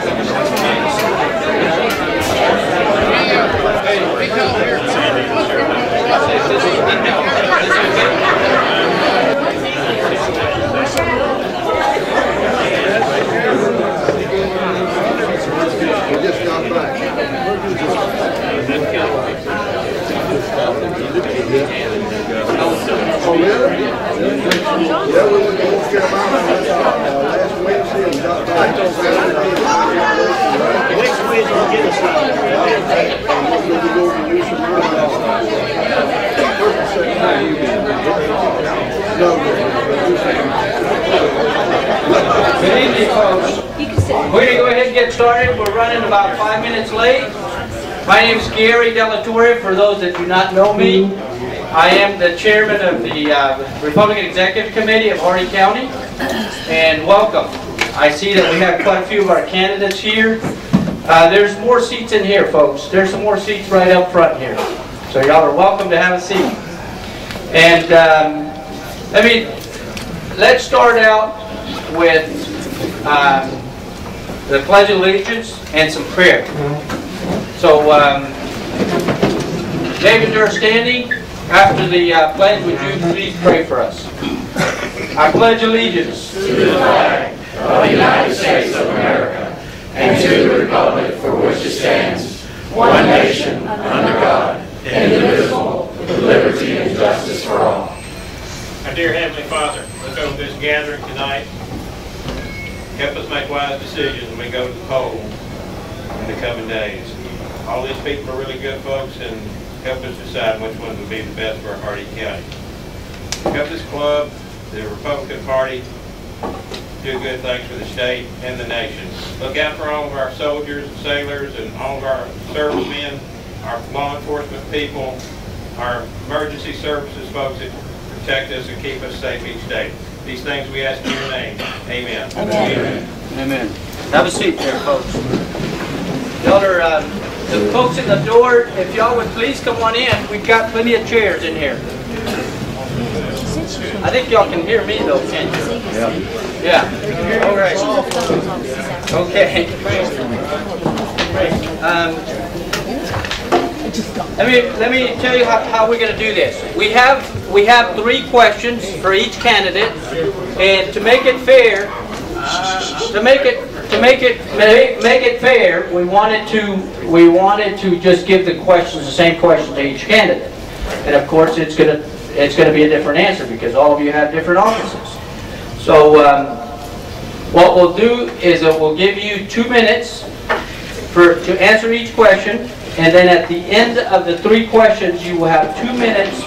Good evening, folks. We're going to go ahead and get started. We're running about 5 minutes late. My name is Gary Delatorre. For those that do not know me, I am the chairman of the Republican Executive Committee of Hardee County, and welcome. I see that we have quite a few of our candidates here. There's more seats in here, folks. There's some more seats right up front here. So y'all are welcome to have a seat. And let's start out with the Pledge of Allegiance and some prayer. So, David, you're standing. After the pledge, would you please pray for us? I pledge allegiance to the flag of the United States of America and to the republic for which it stands, one nation, under God, indivisible, with liberty and justice for all. Our dear Heavenly Father, look over this gathering tonight. Help us make wise decisions when we go to the poll in the coming days. All these people are really good folks, and help us decide which one would be the best for Hardee County. Help this club, the Republican Party, do good things for the state and the nation. Look out for all of our soldiers and sailors and all of our servicemen, our law enforcement people, our emergency services folks that protect us and keep us safe each day. These things we ask in your name. Amen. Amen. Amen. Have a seat there, folks. Y'all are, the folks in the door, if y'all would please come on in. We've got plenty of chairs in here. I think y'all can hear me though, can't you? Yeah. Yeah. All right. Okay. Let me tell you how we're going to do this. We have 3 questions for each candidate, and to make it fair, we wanted to just give the questions, the same question to each candidate, and of course it's going to be a different answer because all of you have different offices. So what we'll do is we'll give you 2 minutes to answer each question. And then at the end of the 3 questions, you will have 2 minutes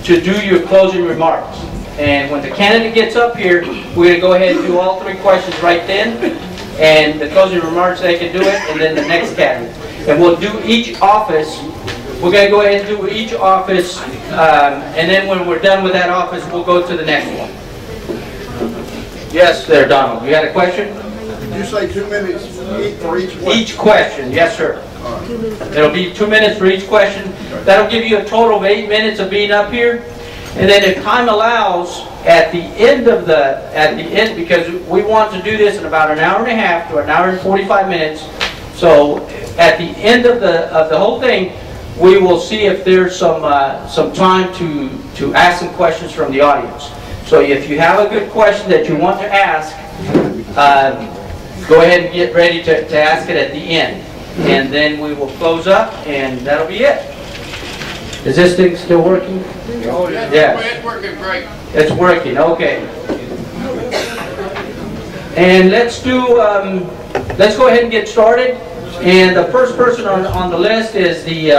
to do your closing remarks. And when the candidate gets up here, we're going to go ahead and do all 3 questions right then. And the closing remarks, they can do it, and then the next candidate. And we'll do each office. We're going to go ahead and do each office. And then when we're done with that office, we'll go to the next one. Yes, there, Donald. You had a question? Did you say 2 minutes for each question? Each question, yes, sir. It'll be 2 minutes for each question. That'll give you a total of 8 minutes of being up here. And then if time allows, at the end, because we want to do this in about an hour and a half to an hour and 45 minutes. So at the end of the whole thing, we will see if there's some time to ask some questions from the audience. So if you have a good question that you want to ask, go ahead and get ready to ask it at the end. And then we will close up, and that'll be it. Is this thing still working? Oh, yeah. Yeah. It's working great. It's working, okay. And let's go ahead and get started. And the first person on the list is the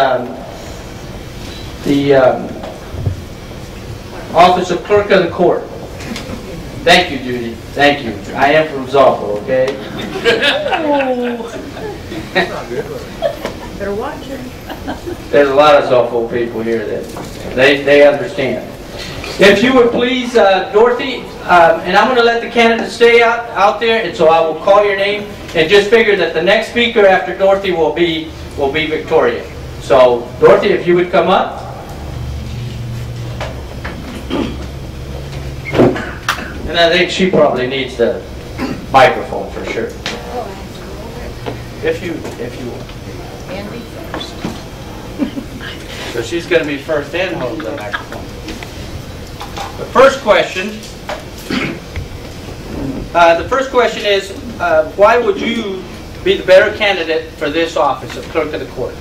Office of Clerk of the Court. Thank you, Judy. Thank you. I am from Zoffel, okay? Better watch her. There's a lot of Zoffel people here that they understand. If you would please, Dorothy, and I'm going to let the candidates stay out there, and so I will call your name, and just figure that the next speaker after Dorothy will be Victoria. So, Dorothy, if you would come up. And I think she probably needs the microphone for sure. If you will. Andy first. So she's going to be first and hold the microphone. The first question is, why would you be the better candidate for this office of clerk of the court?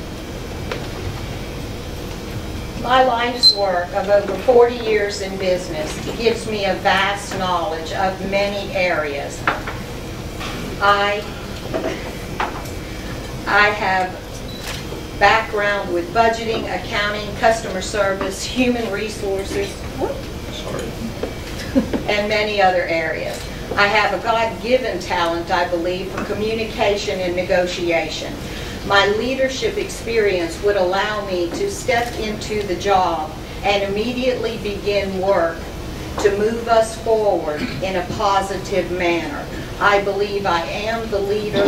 My life's work of over 40 years in business gives me a vast knowledge of many areas. I have background with budgeting, accounting, customer service, human resources, and many other areas. I have a God-given talent, I believe, for communication and negotiation. My leadership experience would allow me to step into the job and immediately begin work to move us forward in a positive manner. I believe I am the leader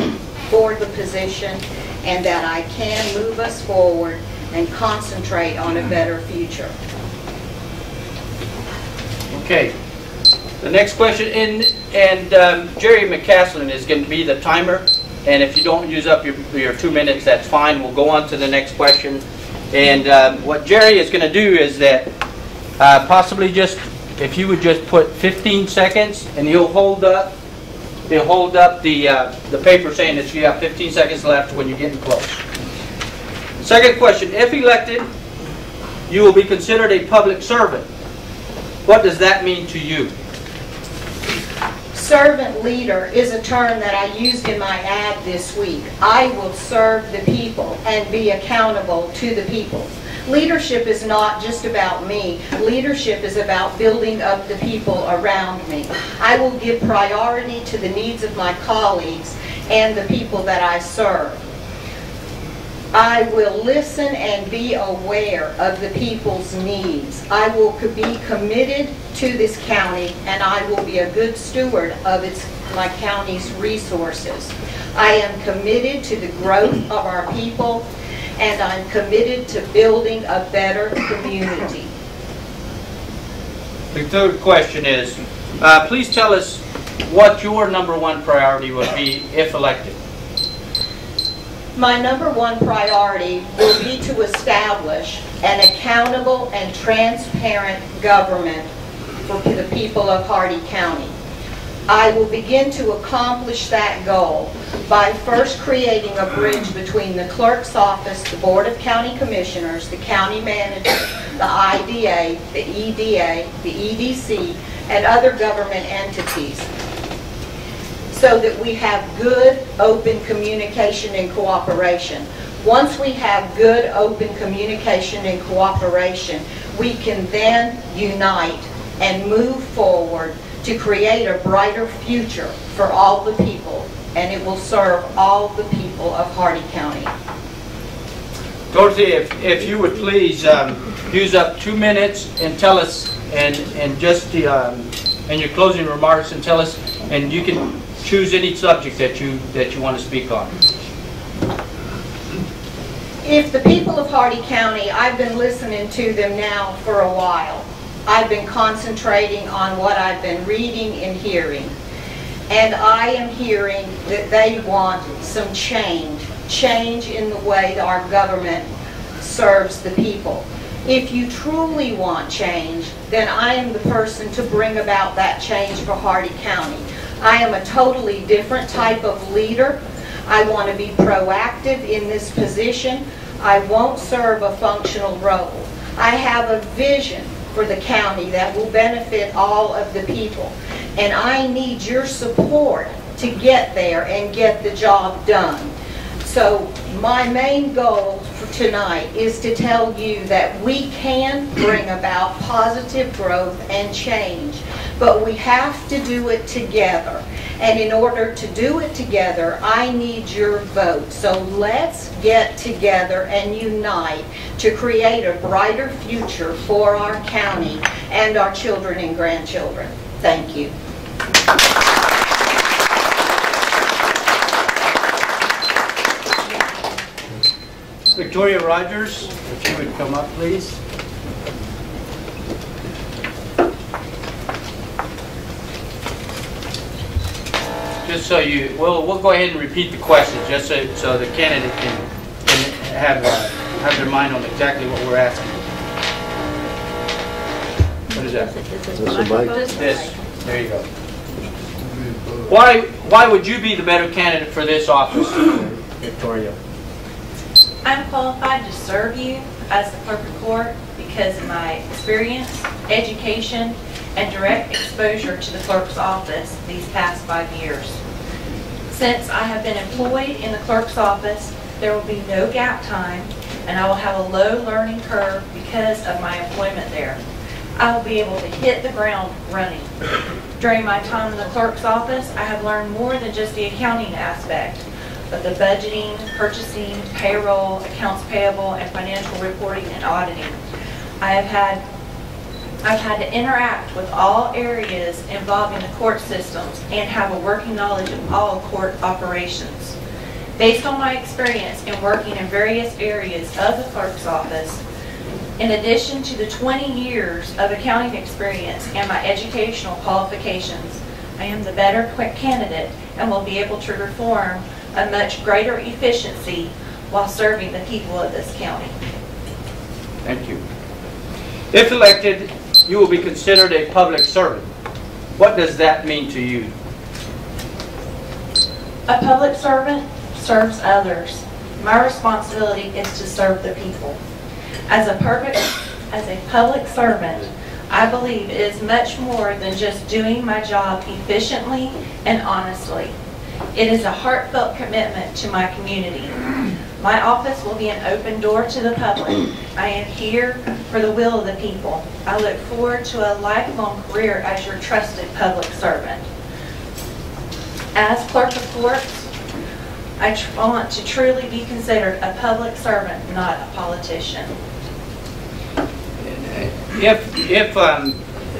for the position and that I can move us forward and concentrate on a better future. Okay. The next question, and Jerry McCaslin is going to be the timer. And if you don't use up your 2 minutes, that's fine. We'll go on to the next question. And what Jerry is going to do is that possibly just, if you would just put 15 seconds, and he'll hold up the paper saying that you have 15 seconds left when you're getting close. Second question, if elected, you will be considered a public servant. What does that mean to you? Servant leader is a term that I used in my ad this week. I will serve the people and be accountable to the people. Leadership is not just about me. Leadership is about building up the people around me. I will give priority to the needs of my colleagues and the people that I serve. I will listen and be aware of the people's needs. I will be committed to this county, and I will be a good steward of my county's resources. I am committed to the growth of our people, and I'm committed to building a better community. The third question is, please tell us what your #1 priority would be if elected. My #1 priority will be to establish an accountable and transparent government for the people of Hardee County. I will begin to accomplish that goal by first creating a bridge between the clerk's office, the Board of County Commissioners, the county manager, the IDA, the EDA, the EDC, and other government entities, so that we have good, open communication and cooperation. Once we have good, open communication and cooperation, we can then unite and move forward to create a brighter future for all the people, and it will serve all the people of Hardee County. Dorothy, if you would please use up 2 minutes and tell us, and just in your closing remarks, and tell us, and you can choose any subject that you want to speak on. If the people of Hardee County, I've been listening to them now for a while. I've been concentrating on what I've been reading and hearing. And I am hearing that they want some change in the way that our government serves the people. If you truly want change, then I am the person to bring about that change for Hardee County. I am a totally different type of leader. I want to be proactive in this position. I won't serve a functional role. I have a vision for the county that will benefit all of the people. And I need your support to get there and get the job done. So my main goal for tonight is to tell you that we can bring about positive growth and change, but we have to do it together. And in order to do it together, I need your vote. So let's get together and unite to create a brighter future for our county and our children and grandchildren. Thank you. Victoria Rogers, if you would come up, please. just so you, we'll go ahead and repeat the questions, just so the candidate can have their mind on exactly what we're asking. What is that? This. There you go. Why would you be the better candidate for this office, Victoria? I'm qualified to serve you as the clerk of court because of my experience, education, and direct exposure to the clerk's office these past 5 years. Since I have been employed in the clerk's office, there will be no gap time, and I will have a low learning curve because of my employment there. I will be able to hit the ground running. During my time in the clerk's office, I have learned more than just the accounting aspect, but the budgeting, purchasing, payroll, accounts payable, and financial reporting and auditing. I've had to interact with all areas involving the court systems and have a working knowledge of all court operations. Based on my experience in working in various areas of the clerk's office, in addition to the 20 years of accounting experience and my educational qualifications, I am the better candidate and will be able to perform a much greater efficiency while serving the people of this county. Thank you. If elected, you will be considered a public servant. What does that mean to you? A public servant serves others. My responsibility is to serve the people. As a public servant, I believe it is much more than just doing my job efficiently and honestly. It is a heartfelt commitment to my community. My office will be an open door to the public. I am here for the will of the people. I look forward to a lifelong career as your trusted public servant. As clerk of courts, I want to truly be considered a public servant, not a politician.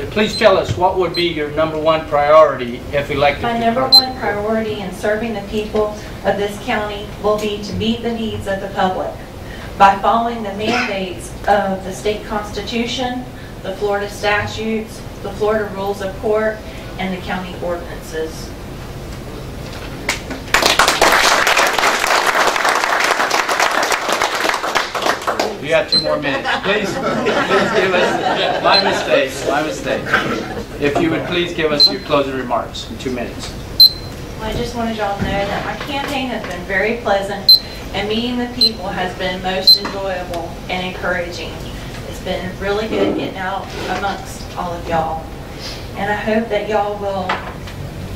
Please tell us what would be your #1 priority if elected. My #1 priority in serving the people of this county will be to meet the needs of the public by following the mandates of the state constitution, the Florida statutes, the Florida rules of court, and the county ordinances. You got 2 more minutes. Please give us, my mistake. If you would please give us your closing remarks in 2 minutes. Well, I just wanted y'all to know that my campaign has been very pleasant and meeting the people has been most enjoyable and encouraging. It's been really good getting out amongst all of y'all. And I hope that y'all will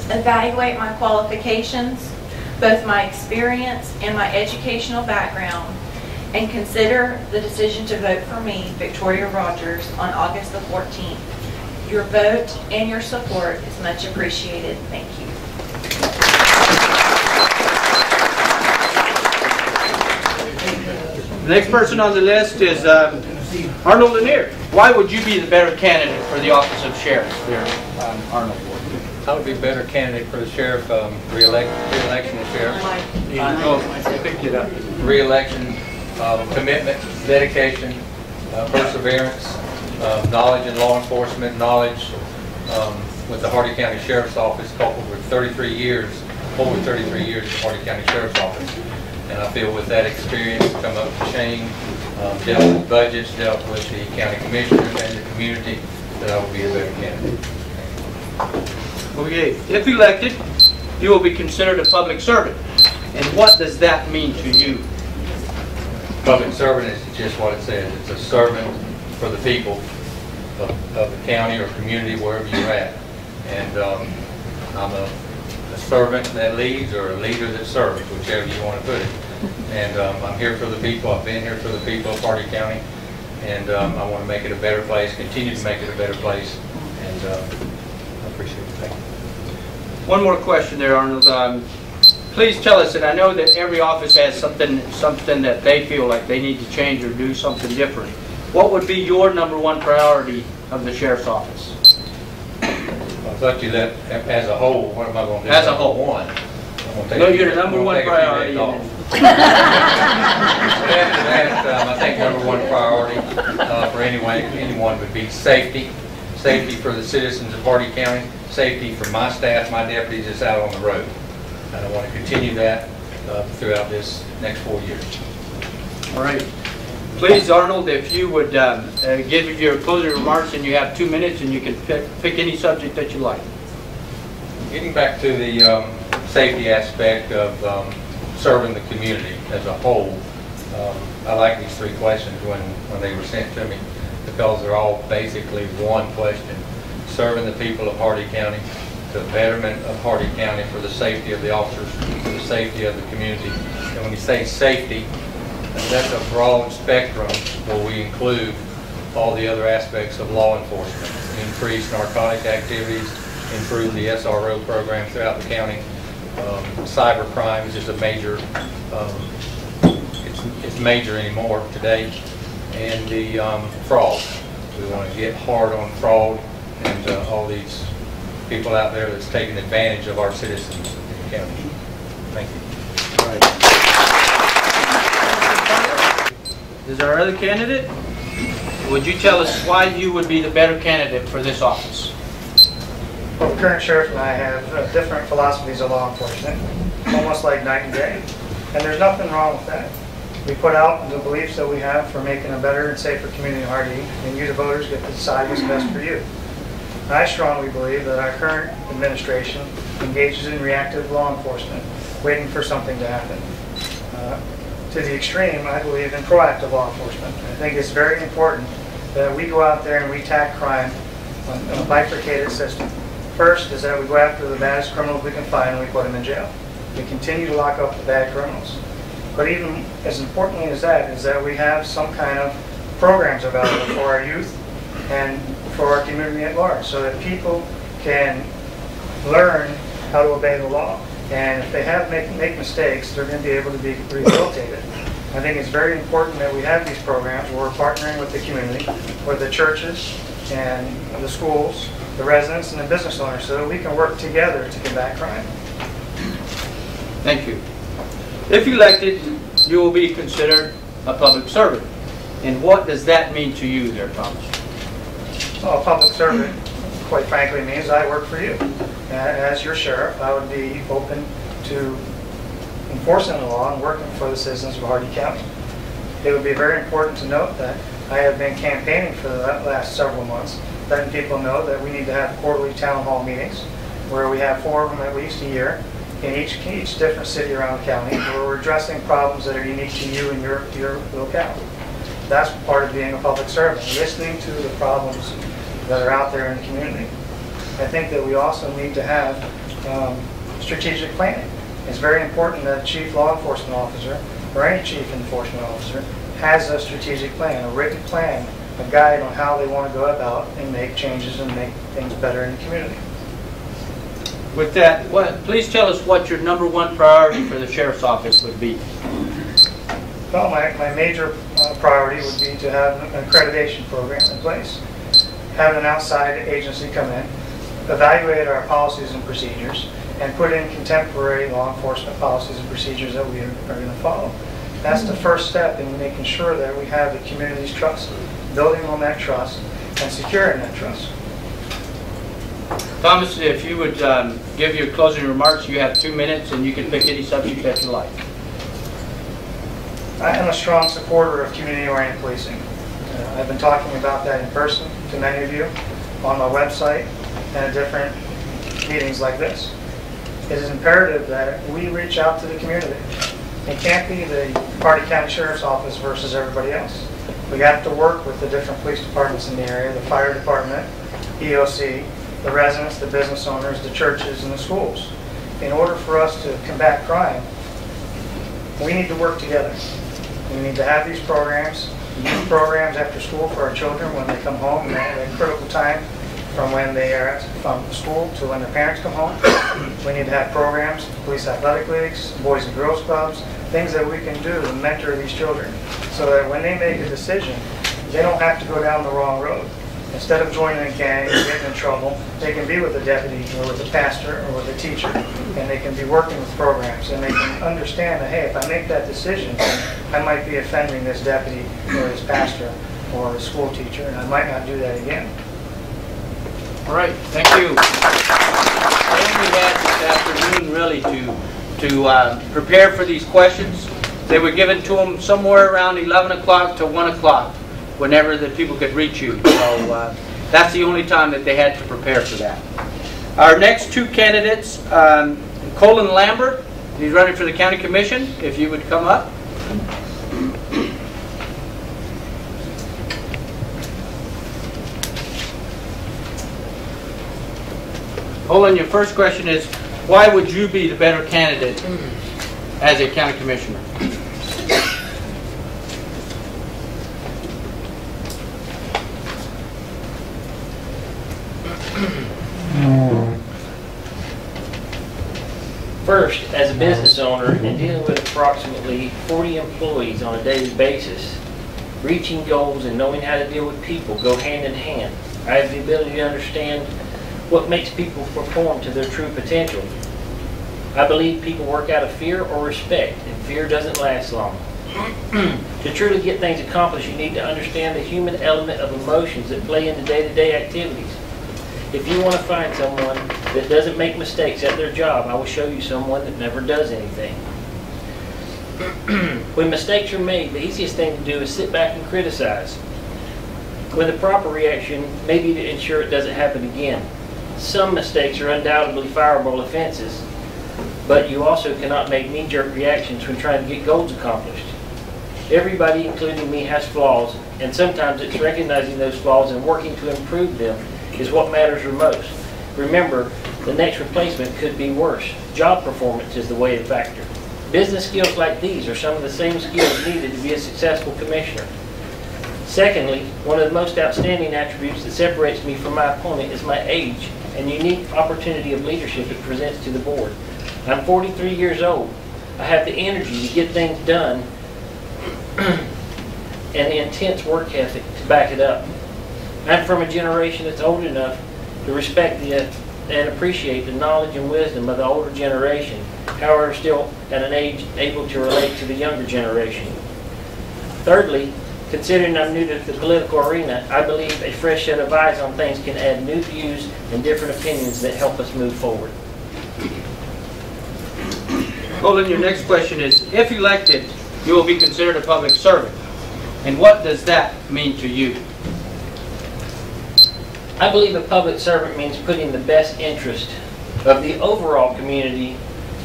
evaluate my qualifications, both my experience and my educational background, and consider the decision to vote for me, Victoria Rogers, on August the 14th. Your vote and your support is much appreciated. Thank you. The next person on the list is Arnold Lanier. Why would you be the better candidate for the office of sheriff there, Arnold? I would be a better candidate for the sheriff, re-election of sheriff. Re-election, commitment, dedication, perseverance, knowledge in law enforcement, knowledge with the Hardee County Sheriff's Office, coupled with 33 years, over 33 years in the Hardee County Sheriff's Office. And I feel with that experience, come up with Shane, dealt with budgets, dealt with the county commissioners and the community, that I will be a better candidate. Okay, if elected, you will be considered a public servant. And what does that mean to you? Public servant is just what it says. It's a servant for the people of the county or community, wherever you're at. And I'm a servant that leads or a leader that serves, whichever you want to put it. And I'm here for the people. I've been here for the people of Hardee County. And I want to make it a better place, continue to make it a better place. And I appreciate it. Thank you. One more question there, Arnold. Please tell us, and I know that every office has something that they feel like they need to change or do something different. What would be your #1 priority of the sheriff's office? I thought you let, as a whole, what am I going to do? As a whole. One. No, you're the #1 priority. After that, I think #1 priority for anyone would be safety. Safety for the citizens of Hardee County. Safety for my staff, my deputies that's out on the road. and I want to continue that throughout this next 4 years. All right. Please, Arnold, if you would give your closing remarks, and you have 2 minutes, and you can pick any subject that you like. Getting back to the safety aspect of serving the community as a whole, I like these 3 questions when they were sent to me, because they're all basically one question. Serving the people of Hardee County, the betterment of Hardee County, for the safety of the officers, for the safety of the community. And when you say safety, that's a broad spectrum where we include all the other aspects of law enforcement. Increase narcotic activities, improve the SRO program throughout the county. Cyber crime is just a major, it's major anymore today. And the fraud. We want to get hard on fraud and all these people out there that's taking advantage of our citizens in the county. Thank you. All right. Is our other candidate? Would you tell us why you would be the better candidate for this office? Well, the current sheriff and I have different philosophies of law enforcement, almost like night and day. And there's nothing wrong with that. We put out the beliefs that we have for making a better and safer community in Hardee, and you, the voters, get to decide what's best for you. And I strongly believe that our current administration engages in reactive law enforcement, waiting for something to happen. To the extreme, I believe in proactive law enforcement. I think it's very important that we go out there and we attack crime on a bifurcated system. First is that we go after the baddest criminals we can find and we put them in jail. We continue to lock up the bad criminals. But even as importantly as that is that we have some kind of programs available for our youth and for our community at large, so that people can learn how to obey the law. And if they have make mistakes, they're going to be able to be rehabilitated. I think it's very important that we have these programs where we're partnering with the community, with the churches and the schools, the residents and the business owners, so that we can work together to combat crime. Thank you. If elected, you will be considered a public servant. And what does that mean to you there, Thomas? Well, a public servant, quite frankly, means I work for you. As your sheriff, I would be open to enforcing the law and working for the citizens of Hardee County. It would be very important to note that I have been campaigning for the last several months, letting people know that we need to have quarterly town hall meetings, where we have 4 of them at least a year, in each different city around the county, where we're addressing problems that are unique to you and your locality. That's part of being a public servant, listening to the problems that are out there in the community. I think that we also need to have strategic planning. It's very important that a chief law enforcement officer or any chief enforcement officer has a strategic plan, a written plan, a guide on how they want to go about and make changes and make things better in the community. With that, please tell us what your #1 priority for the sheriff's office would be. Well, my major priority would be to have an accreditation program in place. Have an outside agency come in, evaluate our policies and procedures, and put in contemporary law enforcement policies and procedures that we are going to follow. That's the first step in making sure that we have the community's trust, building on that trust, and securing that trust. Thomas, if you would give your closing remarks, you have 2 minutes, and you can pick any subject that you like. I am a strong supporter of community-oriented policing. I've been talking about that in person to many of you, on my website, and at different meetings like this. It is imperative that we reach out to the community. It can't be the Hardee County Sheriff's Office versus everybody else. We have to work with the different police departments in the area, the fire department, EOC, the residents, the business owners, the churches, and the schools. In order for us to combat crime, we need to work together. We need to have these programs, youth programs after school for our children when they come home, and that critical time from when they are from school to when their parents come home. We need to have programs, police athletic leagues, boys and girls clubs, things that we can do to mentor these children so that when they make a decision, they don't have to go down the wrong road. Instead of joining a gang and getting in trouble, they can be with a deputy or with a pastor or with a teacher, and they can be working with programs, and they can understand that, hey, if I make that decision, I might be offending this deputy or this pastor or this school teacher, and I might not do that again. All right, thank you. What we had this afternoon really to to prepare for these questions. They were given to them somewhere around 11 o'clock to 1 o'clock, whenever the people could reach you. So that's the only time that they had to prepare for that. Our next two candidates, Colin Lambert, he's running for the County Commission, if you would come up. Colin, your first question is, why would you be the better candidate as a county commissioner? First, as a business owner and dealing with approximately 40 employees on a daily basis, reaching goals and knowing how to deal with people go hand in hand. I have the ability to understand what makes people perform to their true potential. I believe people work out of fear or respect, and fear doesn't last long. To truly get things accomplished, you need to understand the human element of emotions that play into day-to-day activities. If you want to find someone that doesn't make mistakes at their job, I will show you someone that never does anything. When mistakes are made, the easiest thing to do is sit back and criticize. When the proper reaction may be to ensure it doesn't happen again. Some mistakes are undoubtedly fireable offenses, but you also cannot make knee-jerk reactions when trying to get goals accomplished. Everybody, including me, has flaws, and sometimes it's recognizing those flaws and working to improve them is what matters the most. Remember, the next replacement could be worse. Job performance is the weighted factor. Business skills like these are some of the same skills needed to be a successful commissioner. Secondly, one of the most outstanding attributes that separates me from my opponent is my age and unique opportunity of leadership it presents to the board. I'm 43 years old. I have the energy to get things done and the intense work ethic to back it up. I'm from a generation that's old enough to respect and appreciate the knowledge and wisdom of the older generation, however still at an age able to relate to the younger generation. Thirdly, considering I'm new to the political arena, I believe a fresh set of eyes on things can add new views and different opinions that help us move forward. Colin, your next question is, if elected, you will be considered a public servant. And what does that mean to you? I believe a public servant means putting the best interest of the overall community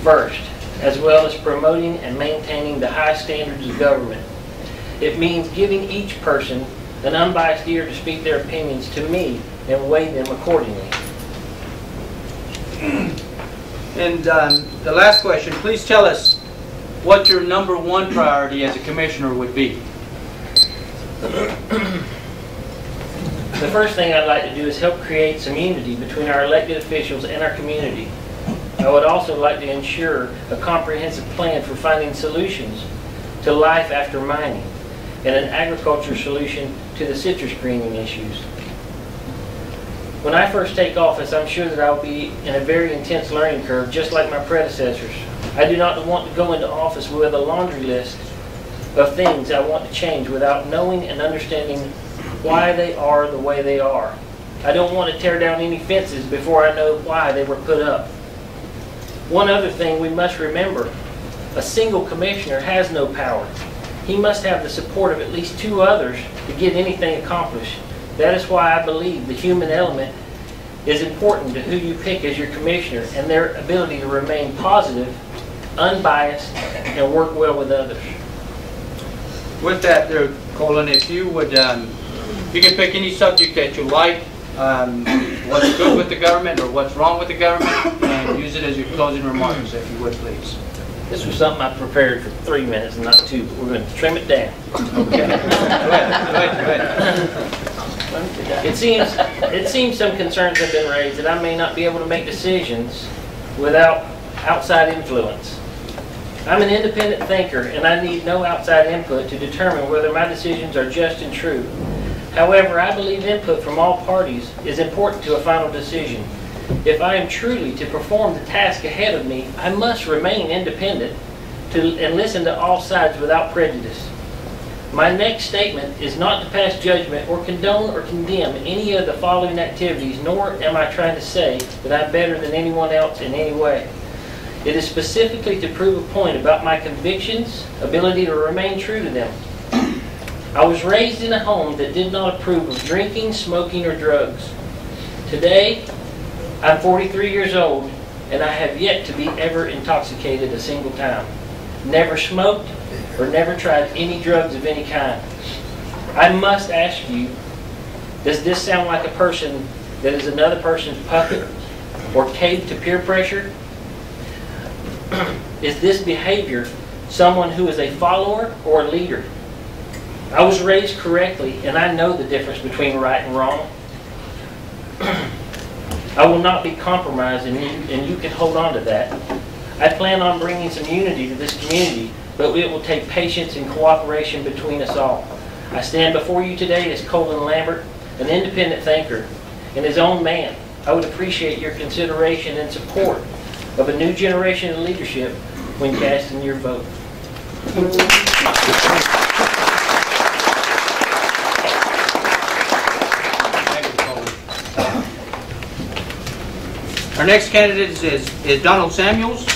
first, as well as promoting and maintaining the high standards of government. It means giving each person an unbiased ear to speak their opinions to me and weigh them accordingly. And the last question, please tell us what your #1 priority as a commissioner would be. The first thing I'd like to do is help create some unity between our elected officials and our community. I would also like to ensure a comprehensive plan for finding solutions to life after mining and an agriculture solution to the citrus greening issues. When I first take office, I'm sure that I'll be in a very intense learning curve, just like my predecessors. I do not want to go into office with a laundry list of things I want to change without knowing and understanding why they are the way they are. I don't want to tear down any fences before I know why they were put up. One other thing we must remember, a single commissioner has no power. He must have the support of at least 2 others to get anything accomplished. That is why I believe the human element is important to who you pick as your commissioner and their ability to remain positive, unbiased, and work well with others. With that there, Colin, if you would, you can pick any subject that you like, what's good with the government or what's wrong with the government, and use it as your closing remarks, if you would, please. This was something I prepared for 3 minutes and not 2, but we're going to trim it down. Okay. Go ahead. It seems some concerns have been raised that I may not be able to make decisions without outside influence. I'm an independent thinker and I need no outside input to determine whether my decisions are just and true. However, I believe input from all parties is important to a final decision. If I am truly to perform the task ahead of me, I must remain independent and listen to all sides without prejudice. My next statement is not to pass judgment or condone or condemn any of the following activities, nor am I trying to say that I'm better than anyone else in any way. It is specifically to prove a point about my convictions, ability to remain true to them. I was raised in a home that did not approve of drinking, smoking, or drugs. Today, I'm 43 years old, and I have yet to be ever intoxicated a single time. Never smoked or never tried any drugs of any kind. I must ask you, does this sound like a person that is another person's puppet or caved to peer pressure? Is this behavior someone who is a follower or a leader? I was raised correctly, and I know the difference between right and wrong. I will not be compromised, and you can hold on to that. I plan on bringing some unity to this community, but it will take patience and cooperation between us all. I stand before you today as Colin Lambert, an independent thinker, and his own man. I would appreciate your consideration and support of a new generation of leadership when casting your vote. Our next candidate is Donald Samuels.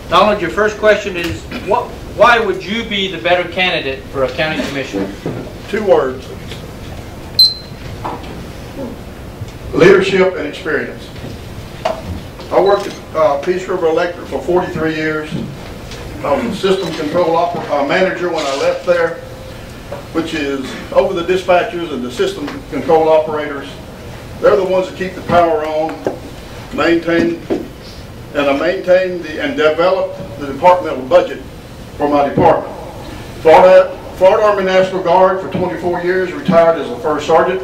Donald, your first question is, why would you be the better candidate for a county commissioner? 2 words. Leadership and experience. I worked at Peace River Electric for 43 years. I was a system control manager when I left there, which is over the dispatchers and the system control operators. They're the ones that keep the power on, maintain and develop the departmental budget for my department. Florida Army National Guard for 24 years, retired as a first sergeant.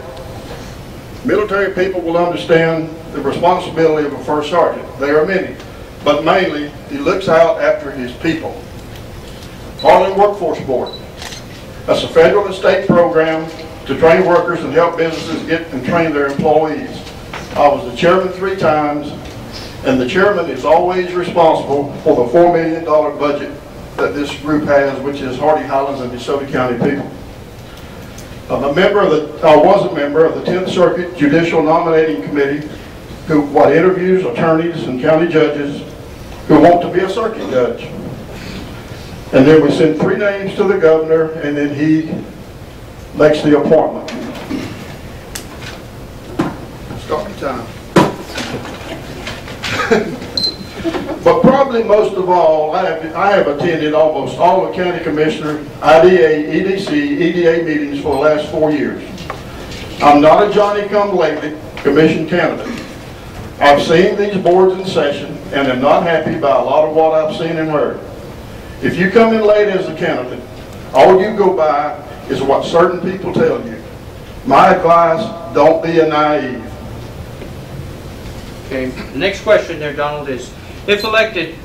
Military people will understand the responsibility of a first sergeant. There are many, but mainly he looks out after his people. Hardee Workforce Board. That's a federal and state program to train workers and help businesses get and train their employees. I was the chairman 3 times, and the chairman is always responsible for the $4 million budget that this group has, which is Hardee, Highlands, and DeSoto County people. I was a member of the 10th Circuit Judicial Nominating Committee, who interviews attorneys and county judges who want to be a circuit judge. And then we send 3 names to the governor, and then he makes the appointment. Starting time. But probably most of all, I have attended almost all the county commissioner, IDA, EDC, EDA meetings for the last 4 years. I'm not a Johnny-come-lately commission candidate. I've seen these boards in session and am not happy by a lot of what I've seen and heard. If you come in late as a candidate, all you go by is what certain people tell you. My advice, don't be a naive. Okay, the next question there, Donald, is, if elected,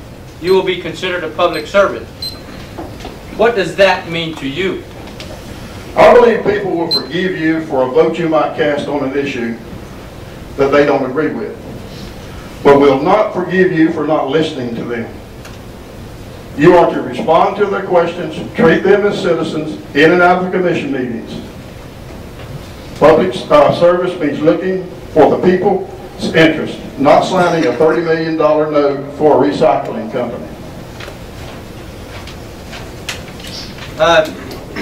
you will be considered a public servant. What does that mean to you? I believe people will forgive you for a vote you might cast on an issue that they don't agree with, but will not forgive you for not listening to them. You are to respond to their questions, treat them as citizens in and out of the commission meetings. Public service means looking for the people's interest, not signing a $30 million note for a recycling company.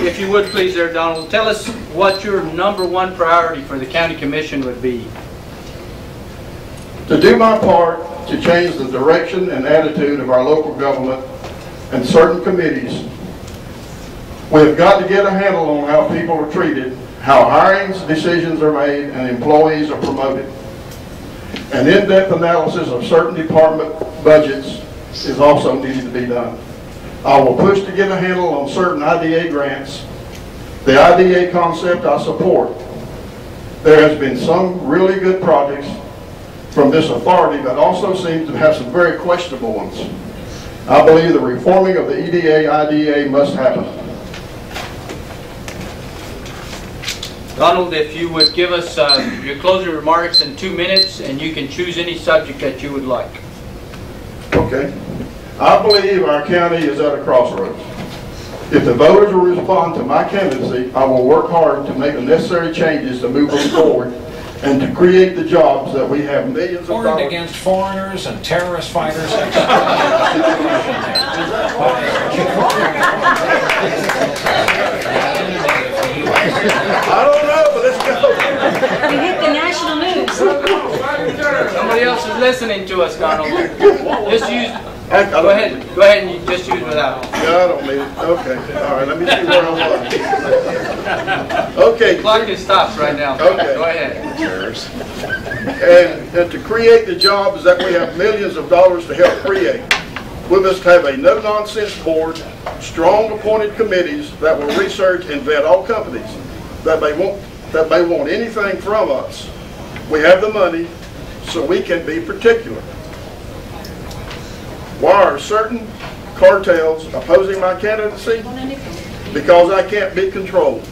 If you would please there, Donald, tell us what your #1 priority for the county commission would be. To do my part to change the direction and attitude of our local government and certain committees. We have got to get a handle on how people are treated, how hiring decisions are made, and employees are promoted. An in-depth analysis of certain department budgets is also needed to be done. I will push to get a handle on certain IDA grants. The IDA concept I support. There has been some really good projects from this authority, but also seems to have some very questionable ones. I believe the reforming of the EDA, IDA must happen. Donald, if you would give us your closing remarks in 2 minutes, and you can choose any subject that you would like. Okay. I believe our county is at a crossroads. If the voters will respond to my candidacy, I will work hard to make the necessary changes to move us forward and to create the jobs that we have millions of Warned dollars. against foreigners and terrorist fighters. I don't know, but let's go. We hit the national news. Somebody else is listening to us, Donald. Just use, go ahead and you just use without. Yeah, I don't need it. Okay, all right, let me see where I was. Okay. The clock just stops right now. Okay. Go ahead. And to create the jobs that we have millions of dollars to help create, we must have a no-nonsense board, strong appointed committees that will research and vet all companies that may want anything from us. We have the money, so we can be particular. Why are certain cartels opposing my candidacy? Because I can't be controlled.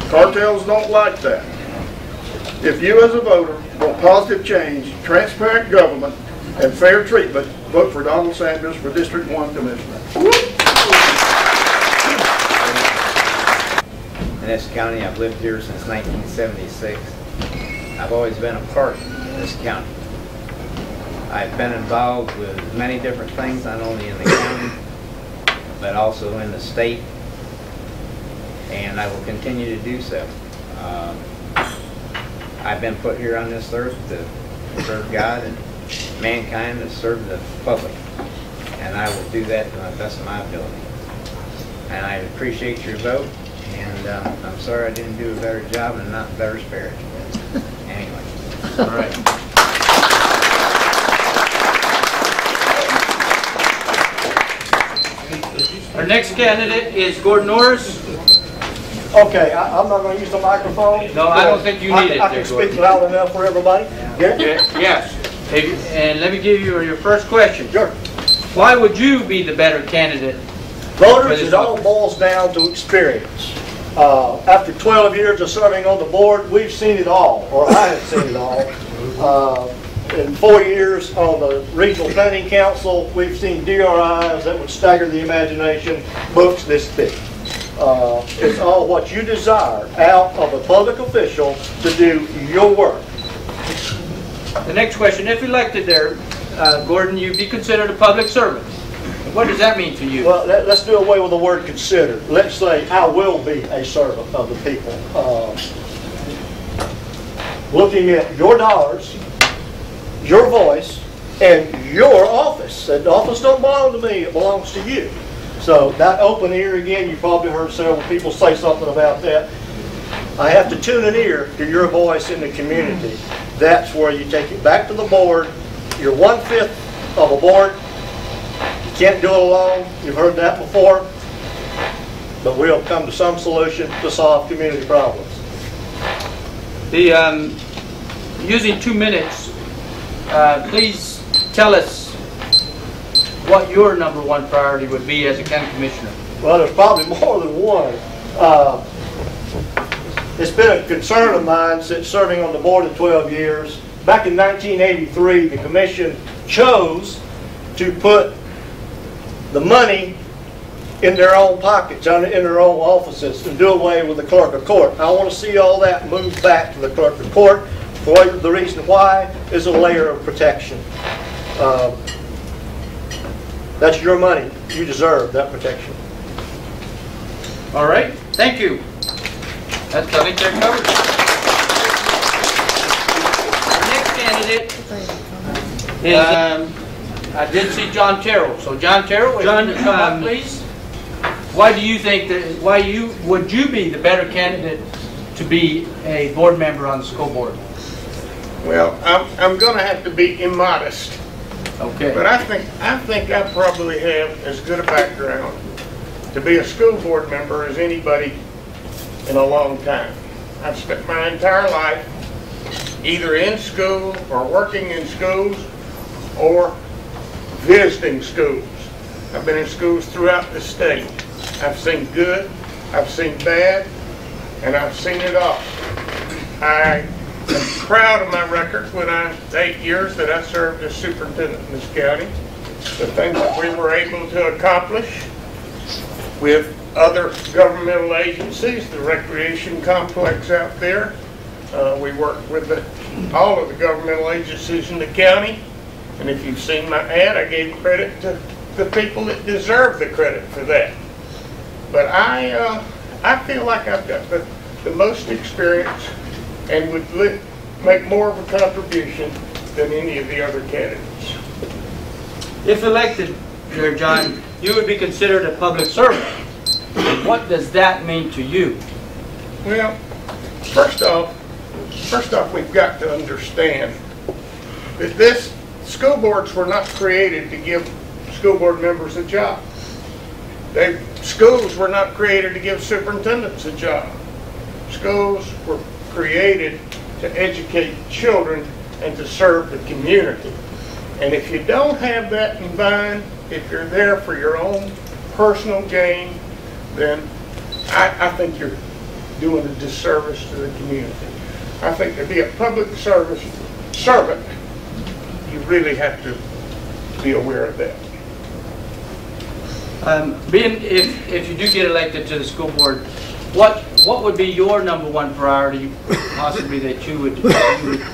Cartels don't like that. If you as a voter want positive change, transparent government, and fair treatment, vote for Donald Sanders for District 1 Commissioner. In this county, I've lived here since 1976. I've always been a part of this county. I've been involved with many different things, not only in the county, but also in the state, and I will continue to do so. I've been put here on this earth to serve God and mankind, to serve the public, and I will do that to the best of my ability. And I appreciate your vote, and I'm sorry I didn't do a better job and not better spirit. Anyway. All right. Our next candidate is Gordon Norris. Okay, I'm not going to use the microphone. No, I don't think you need it. I can speak loud enough for everybody. Yeah? Yes. And let me give you your first question. Sure. Why would you be the better candidate? Voters, it all boils down to experience. After 12 years of serving on the board, we've seen it all, or I have seen it all. In 4 years on the Regional Planning Council, we've seen DRIs that would stagger the imagination, books this big. It's all what you desire out of a public official to do your work. The next question, if elected there, Gordon, you'd be considered a public servant. What does that mean to you? Well, let's do away with the word consider. Let's say I will be a servant of the people. Looking at your dollars, your voice, and your office. That office don't belong to me, it belongs to you. So that open ear, again, you probably heard several people say something about that. I have to tune an ear to your voice in the community. That's where you take it back to the board. You're 1/5 of a board. You can't do it alone. You've heard that before. But we'll come to some solution to solve community problems. Using 2 minutes, please tell us what your #1 priority would be as a county commissioner. Well, there's probably more than one. It's been a concern of mine since serving on the board in 12 years. Back in 1983, the commission chose to put the money in their own pockets, in their own offices, and do away with the clerk of court. I want to see all that moved back to the clerk of court. For the reason why is a layer of protection. That's your money. You deserve that protection. All right. Thank you. I think they're covered. Our next candidate is, I did see John Terrell. So John Terrell, John, come up, please. Why do you think that, would you be the better candidate to be a board member on the school board? Well, I'm going to have to be immodest. Okay. But I think I probably have as good a background to be a school board member as anybody in a long time. I've spent my entire life either in school or working in schools or visiting schools. I've been in schools throughout the state. I've seen good, I've seen bad, and I've seen it all. I am proud of my record when the 8 years that I served as superintendent in this county. The things that we were able to accomplish with other governmental agencies, the recreation complex out there, We work with all of the governmental agencies in the county. And if you've seen my ad, I gave credit to the people that deserve the credit for that. But I feel like I've got the most experience and would make more of a contribution than any of the other candidates. If elected, Mayor John, you would be considered a public servant. What does that mean to you? Well, first off, we've got to understand that this school boards were not created to give school board members a job. Schools were not created to give superintendents a job. Schools were created to educate children and to serve the community. And if you don't have that in mind, if you're there for your own personal gain, then I think you're doing a disservice to the community. I think to be a public servant, you really have to be aware of that. If you do get elected to the school board, what would be your #1 priority, possibly that you would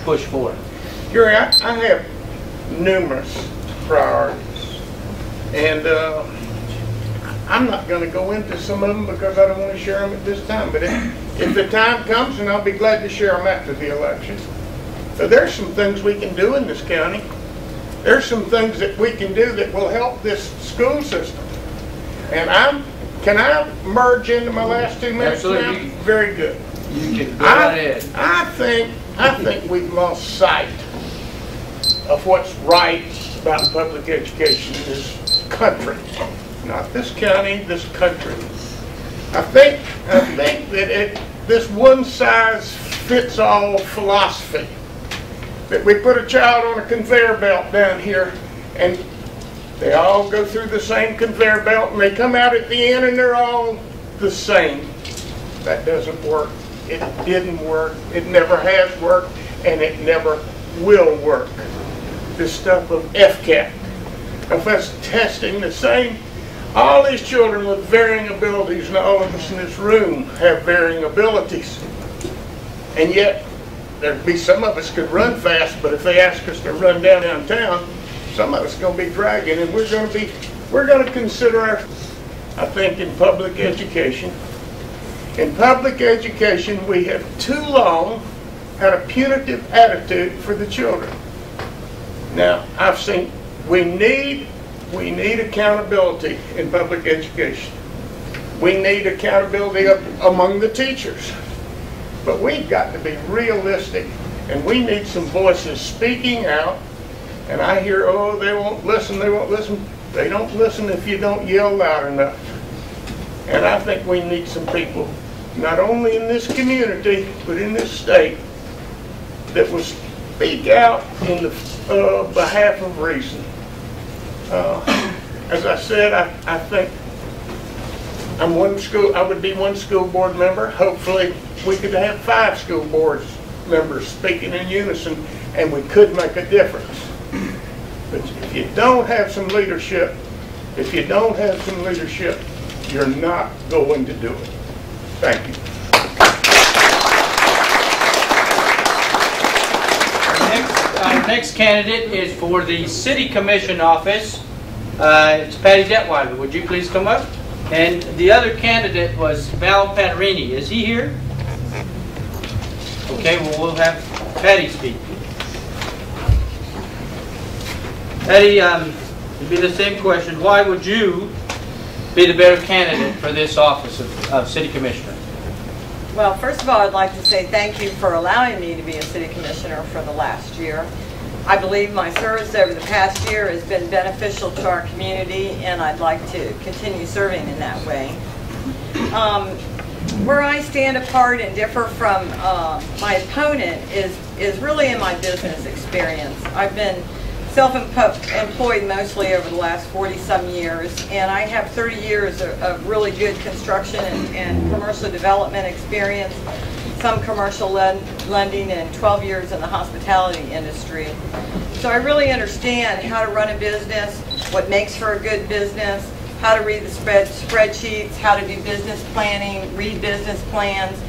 push for? Gary, I have numerous priorities, and I'm not going to go into some of them because I don't want to share them at this time. But if the time comes, and I'll be glad to share them after the election. So there's some things we can do in this county. There's some things that we can do that will help this school system. And can I merge into my last 2 minutes? Absolutely. Now? Very good. You can go right ahead. I think we've lost sight of what's right about public education in this country. Not this county, this country. I think that this one-size-fits-all philosophy, that we put a child on a conveyor belt down here and they all go through the same conveyor belt and they come out at the end and they're all the same. That doesn't work. It didn't work. It never has worked, and it never will work. This stuff of FCAT, of us testing the same, all these children with varying abilities, and all of us in this room have varying abilities. And yet, there'd be some of us could run fast, but if they ask us to run downtown, some of us are going to be dragging, and we're going to consider I think in public education. In public education, we have too long had a punitive attitude for the children. Now, I've seen we need accountability in public education. We need accountability among the teachers. But we've got to be realistic, and we need some voices speaking out. And I hear, oh, they won't listen, they won't listen. They don't listen if you don't yell loud enough. And I think we need some people, not only in this community, but in this state, that will speak out in the behalf of reason. As I said, I think I would be one school board member. Hopefully we could have 5 school board members speaking in unison, and we could make a difference. But if you don't have some leadership, you're not going to do it. Thank you. Our next candidate is for the City Commission office. It's Patty Detweiler. Would you please come up? And the other candidate was Val Panarini. Is he here? Okay, well, we'll have Patty speak. Patty, it'd be the same question. Why would you be the better candidate for this office of City Commissioner? Well, first of all, I'd like to say thank you for allowing me to be a City Commissioner for the last year. I believe my service over the past year has been beneficial to our community, and I'd like to continue serving in that way. Where I stand apart and differ from my opponent is really in my business experience. I've been self-employed mostly over the last 40-some years, and I have 30 years of really good construction and commercial development experience, some commercial lending, and 12 years in the hospitality industry. So I really understand how to run a business, what makes for a good business, how to read the spreadsheets, how to do business planning, read business plans,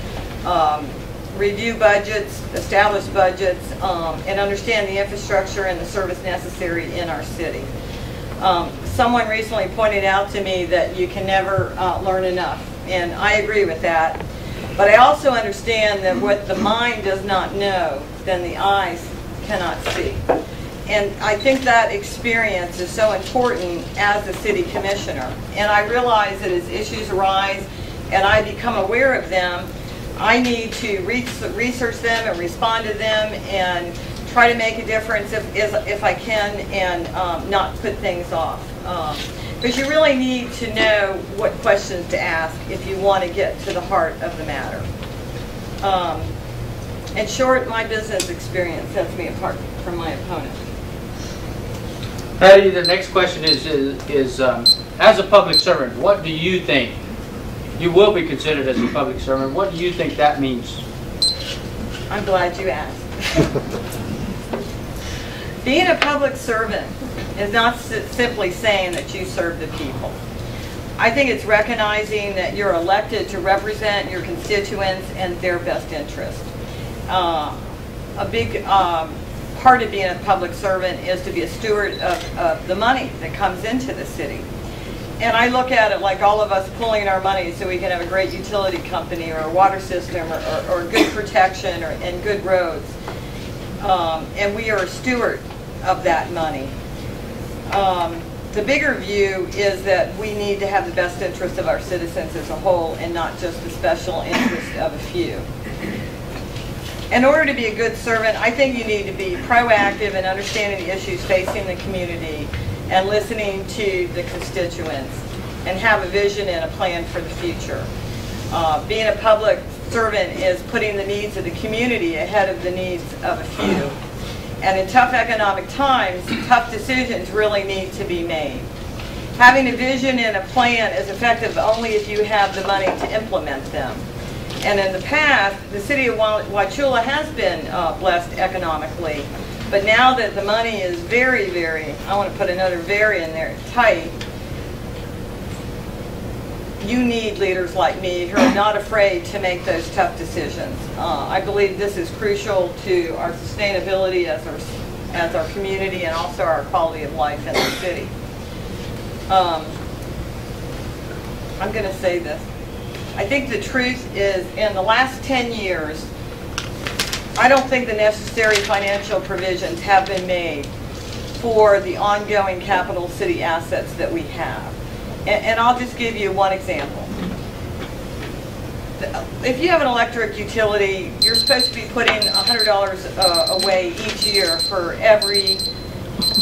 review budgets, establish budgets, and understand the infrastructure and the service necessary in our city. Someone recently pointed out to me that you can never learn enough, and I agree with that. But I also understand that what the mind does not know, then the eyes cannot see. And I think that experience is so important as a city commissioner. And I realize that as issues arise and I become aware of them, I need to research them and respond to them and try to make a difference if I can, and not put things off. Because you really need to know what questions to ask if you want to get to the heart of the matter. In short, my business experience sets me apart from my opponent. Hardee, the next question is as a public servant, what do you think? You will be considered as a public servant. What do you think that means? I'm glad you asked. Being a public servant is not simply saying that you serve the people. I think it's recognizing that you're elected to represent your constituents and their best interest. A big part of being a public servant is to be a steward of the money that comes into the city. And I look at it like all of us pulling our money so we can have a great utility company or a water system or good protection and good roads. And we are a steward of that money. The bigger view is that we need to have the best interest of our citizens as a whole and not just the special interest of a few. In order to be a good servant, I think you need to be proactive in understanding the issues facing the community and listening to the constituents and have a vision and a plan for the future. Being a public servant is putting the needs of the community ahead of the needs of a few. And in tough economic times, tough decisions really need to be made. Having a vision and a plan is effective only if you have the money to implement them. And in the past, the city of Wauchula has been blessed economically. But now that the money is very, very, I want to put another very in there, tight, you need leaders like me who are not afraid to make those tough decisions. I believe this is crucial to our sustainability as our community and also our quality of life in the city. I'm going to say this. I think the truth is, in the last 10 years, I don't think the necessary financial provisions have been made for the ongoing capital city assets that we have. And I'll just give you one example. If you have an electric utility, you're supposed to be putting $100 away each year for every,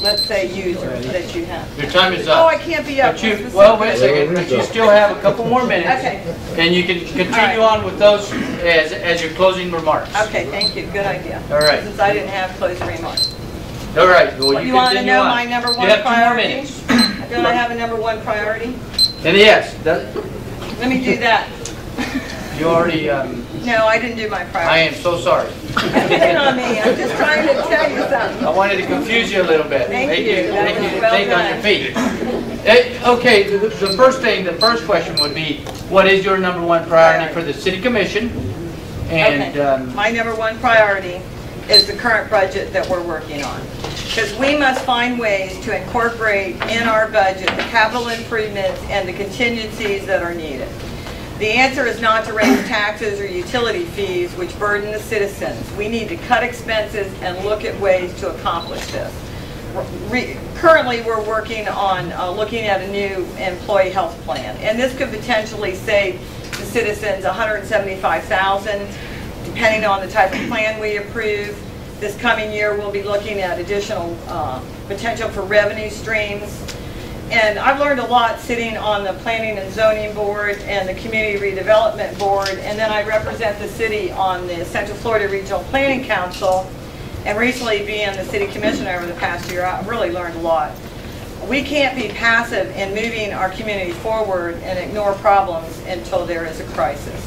let's say, user that you have. Your time is up. Oh, I can't be up. Well, wait a second, but you still have a couple more minutes. Okay. And you can continue on with those as your closing remarks. Okay, thank you. Good idea. All right. Since I didn't have closing remarks. All right. Well, you want to know my number one priority? You have 2 more minutes. Don't I have a number one priority? And yes. Let me do that. You already... No, I didn't do my priority. I am so sorry. Depend on me. I'm just trying to tell you something. I wanted to confuse you a little bit. Thank you. Make you think on your feet. Okay, the first question would be, what is your number one priority for the City Commission? And okay. My number one priority is the current budget that we're working on. Because we must find ways to incorporate in our budget the capital improvements and the contingencies that are needed. The answer is not to raise taxes or utility fees, which burden the citizens. We need to cut expenses and look at ways to accomplish this. Currently, we're working on looking at a new employee health plan, and this could potentially save the citizens $175,000, depending on the type of plan we approve. This coming year, we'll be looking at additional potential for revenue streams. And I've learned a lot sitting on the Planning and Zoning Board and the Community Redevelopment Board, and then I represent the city on the Central Florida Regional Planning Council. And recently being the City Commissioner over the past year, I've really learned a lot. We can't be passive in moving our community forward and ignore problems until there is a crisis.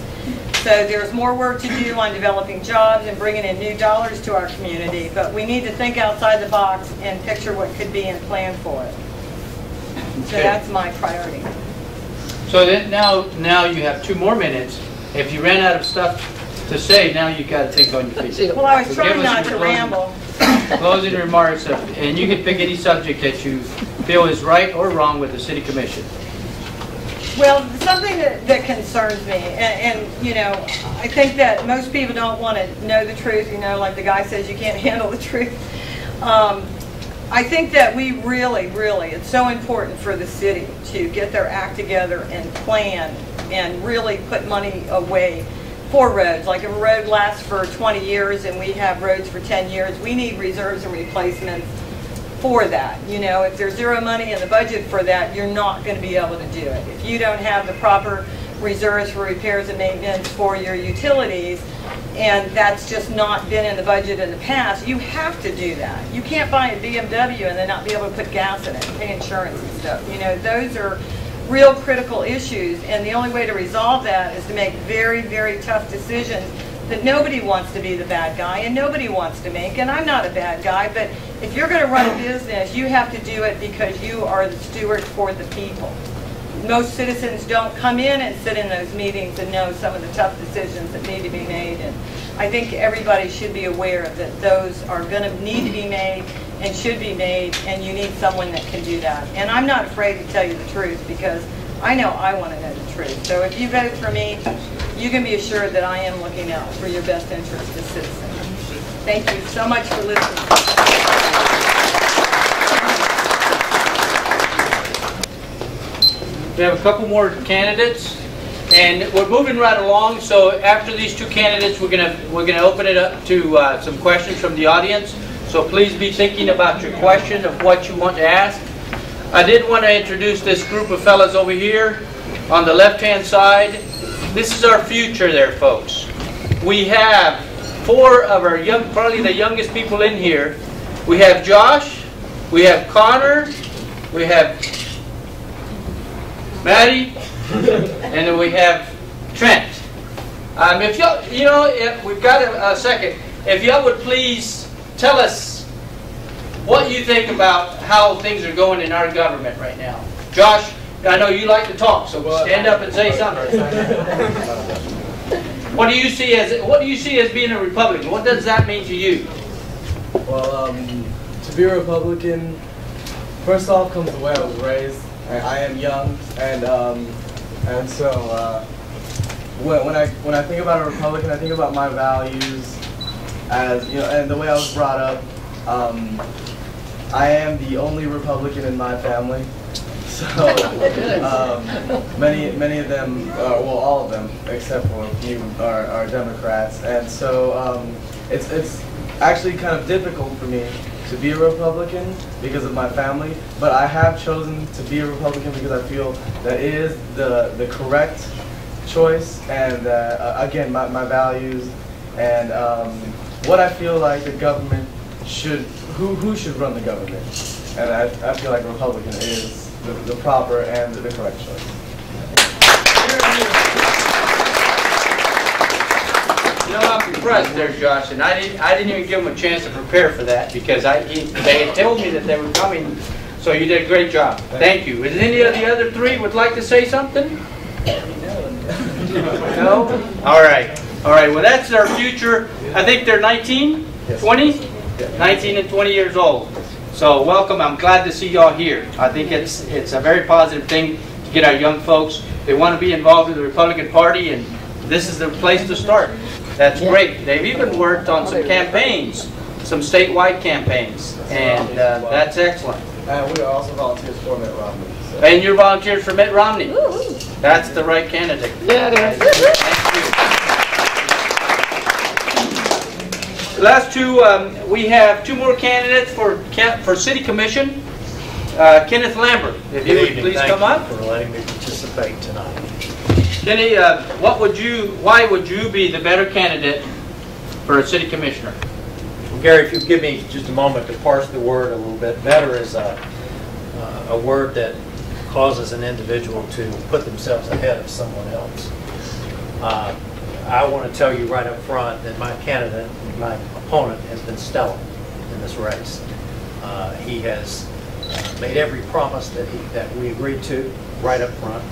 So there's more work to do on developing jobs and bringing in new dollars to our community, but we need to think outside the box and picture what could be and plan for it. So that's my priority. So then now you have 2 more minutes. If you ran out of stuff to say, now you got to think on your feet. Well, I was So give trying us not your to ramble. Closing remarks, and you can pick any subject that you feel is right or wrong with the City Commission. Well, something that concerns me, and you know, I think that most people don't want to know the truth, you know, like the guy says you can't handle the truth. I think that we really, it's so important for the city to get their act together and plan and really put money away for roads. Like if a road lasts for 20 years and we have roads for 10 years, we need reserves and replacements for that. You know, if there's zero money in the budget for that, you're not going to be able to do it. If you don't have the proper reserves for repairs and maintenance for your utilities, and that's just not been in the budget in the past, you have to do that. You can't buy a BMW and then not be able to put gas in it and pay insurance and stuff. You know, those are real critical issues, and the only way to resolve that is to make very tough decisions that nobody wants to be the bad guy and nobody wants to make, and I'm not a bad guy, but if you're going to run a business, you have to do it because you are the steward for the people. Most citizens don't come in and sit in those meetings and know some of the tough decisions that need to be made, and I think everybody should be aware that those are going to need to be made and should be made, and you need someone that can do that. And I'm not afraid to tell you the truth because I know I want to know the truth. So if you vote for me, you can be assured that I am looking out for your best interest as citizens. Thank you so much for listening. We have a couple more candidates, and we're moving right along. So after these two candidates, we're gonna open it up to some questions from the audience. So please be thinking about your question of what you want to ask. I did want to introduce this group of fellas over here on the left-hand side. This is our future there, folks. We have four of our young, probably the youngest people in here. We have Josh, we have Connor, we have Maddie, and then we have Trent. If y'all, you know, if we've got a second, if y'all would please tell us what you think about how things are going in our government right now. Josh, I know you like to talk, so stand up and say something. What do you see as being a Republican? What does that mean to you? Well, to be a Republican, first off comes the way I was raised. I am young, and so when I think about a Republican, I think about my values, as you know, and the way I was brought up. I am the only Republican in my family, so many of them, well, all of them except for a few are Democrats, and so it's actually kind of difficult for me to be a Republican because of my family, but I have chosen to be a Republican because I feel that it is the correct choice, and again, my values, and what I feel like the government should, who should run the government, and I feel like Republican is the proper and the correct choice. You know, I'm impressed there, Josh, and I didn't even give them a chance to prepare for that because they had told me that they were coming, so you did a great job. Thank you. Is any of the other three would like to say something? No? All right. All right, well, that's our future. I think they're 19, 20? 19 and 20 years old. So welcome. I'm glad to see y'all here. I think it's a very positive thing to get our young folks. They want to be involved in the Republican Party, and this is the place to start. That's great. They've even worked on some campaigns, some statewide campaigns, and that's excellent. And we are also volunteers for Mitt Romney. So. And you're volunteers for Mitt Romney. That's the right candidate. Yeah, it is. Thank you. The last two, we have two more candidates for City Commission. Kenneth Lambert, if you would please come up. Thank you for letting me participate tonight. Kenny, why would you be the better candidate for a City Commissioner? Well, Gary, if you give me just a moment to parse the word a little bit. Better is a word that causes an individual to put themselves ahead of someone else. I want to tell you right up front that my candidate, my opponent, has been stellar in this race. He has made every promise that we agreed to right up front,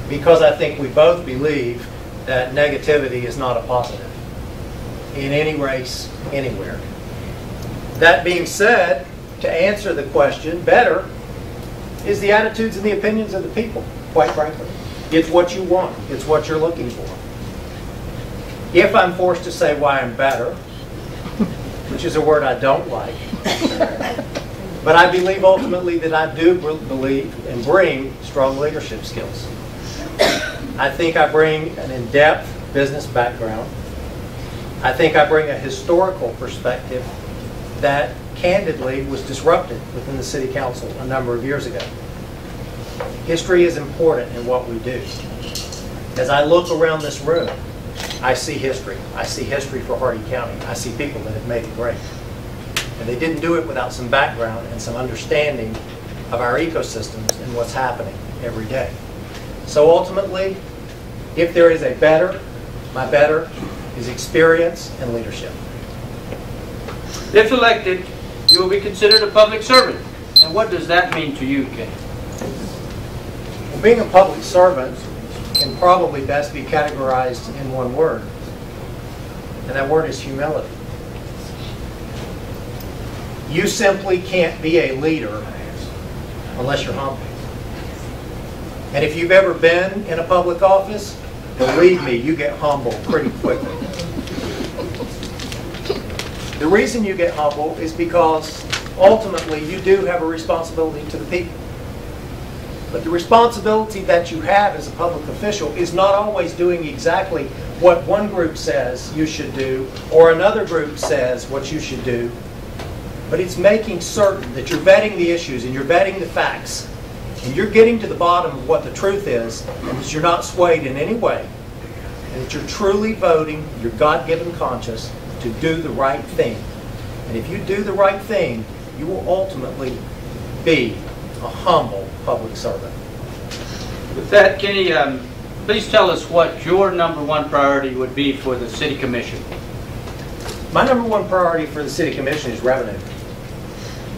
because I think we both believe that negativity is not a positive in any race, anywhere. That being said, to answer the question, better is the attitudes and the opinions of the people, quite frankly. It's what you want. It's what you're looking for. If I'm forced to say why I'm better, which is a word I don't like, but I believe ultimately that I do believe and bring strong leadership skills. I think I bring an in-depth business background. I think I bring a historical perspective that candidly was disrupted within the City Council a number of years ago. History is important in what we do. As I look around this room, I see history. I see history for Hardee County. I see people that have made it great. And they didn't do it without some background and some understanding of our ecosystems and what's happening every day. So ultimately, if there is a better, my better is experience and leadership. If elected, you will be considered a public servant. And what does that mean to you, Ken? Well, being a public servant can probably best be categorized in one word, and that word is humility. You simply can't be a leader unless you're humble. And if you've ever been in a public office, believe me, you get humble pretty quickly. The reason you get humble is because ultimately you do have a responsibility to the people. But the responsibility that you have as a public official is not always doing exactly what one group says you should do or another group says what you should do. But it's making certain that you're vetting the issues and you're vetting the facts and you're getting to the bottom of what the truth is and that you're not swayed in any way and that you're truly voting your God-given conscience to do the right thing. And if you do the right thing, you will ultimately be a humble public servant. With that, Kenny, please tell us what your #1 priority would be for the City Commission. My #1 priority for the City Commission is revenue.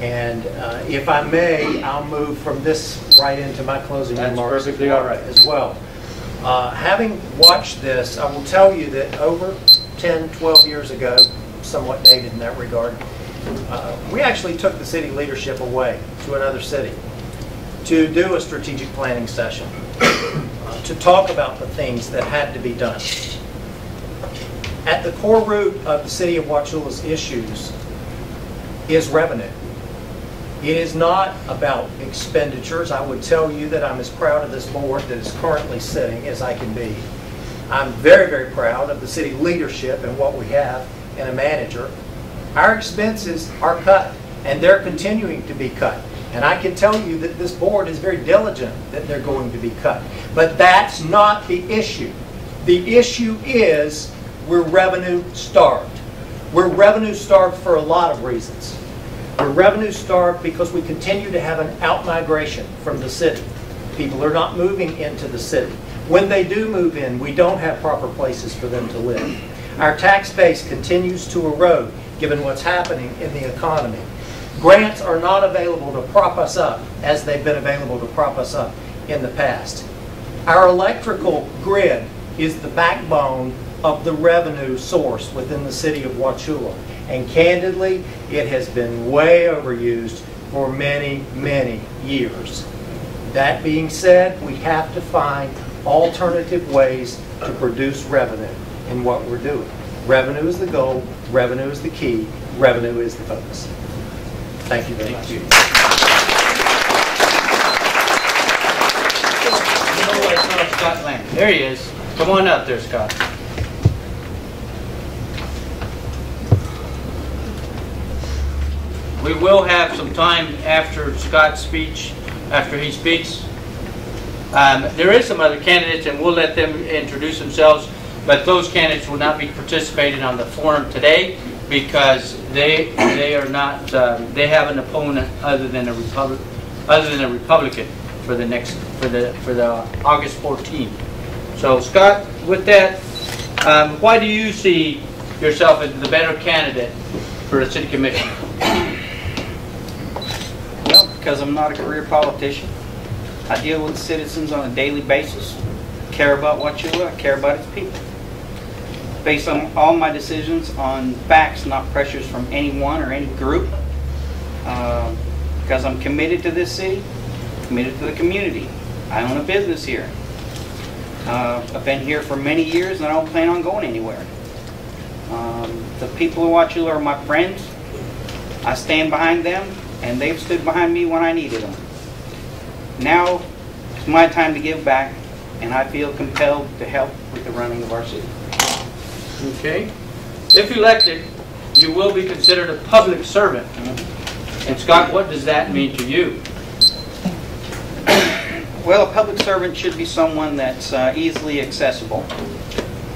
And if I may, I'll move from this right into my closing remarks. That's perfectly all right. As well. Having watched this, I will tell you that over 10, 12 years ago, somewhat dated in that regard, we actually took the city leadership away to another city to do a strategic planning session, to talk about the things that had to be done. At the core root of the city of Wauchula's issues is revenue. It is not about expenditures. I would tell you that I'm as proud of this board that is currently sitting as I can be. I'm very, very proud of the city leadership and what we have and a manager. Our expenses are cut, and they're continuing to be cut. And I can tell you that this board is very diligent that they're going to be cut. But that's not the issue. The issue is we're revenue starved. We're revenue starved for a lot of reasons. We're revenue starved because we continue to have an out-migration from the city. People are not moving into the city. When they do move in, we don't have proper places for them to live. Our tax base continues to erode given what's happening in the economy. Grants are not available to prop us up as they've been available to prop us up in the past. Our electrical grid is the backbone of the revenue source within the city of Wauchula. And candidly, it has been way overused for many, many years. That being said, we have to find alternative ways to produce revenue in what we're doing. Revenue is the goal, revenue is the key, revenue is the focus. Thank you very much. Scott Lang. There he is. Come on up there, Scott. We will have some time after Scott's speech, after he speaks. There is some other candidates, and we'll let them introduce themselves, but those candidates will not be participating on the forum today because they are not. They have an opponent other than a Republican for the August 14th. So Scott, with that, why do you see yourself as the better candidate for a city commission? Well, because I'm not a career politician. I deal with citizens on a daily basis. care about Wauchula, I care about its people. Based on all my decisions on facts, not pressures from anyone or any group. Because I'm committed to this city, committed to the community. I own a business here. I've been here for many years and I don't plan on going anywhere. The people of Wauchula are my friends. I stand behind them and they've stood behind me when I needed them. Now it's my time to give back and I feel compelled to help with the running of our city. Okay. If elected, you will be considered a public servant. And Scott, what does that mean to you? Well, a public servant should be someone that's easily accessible.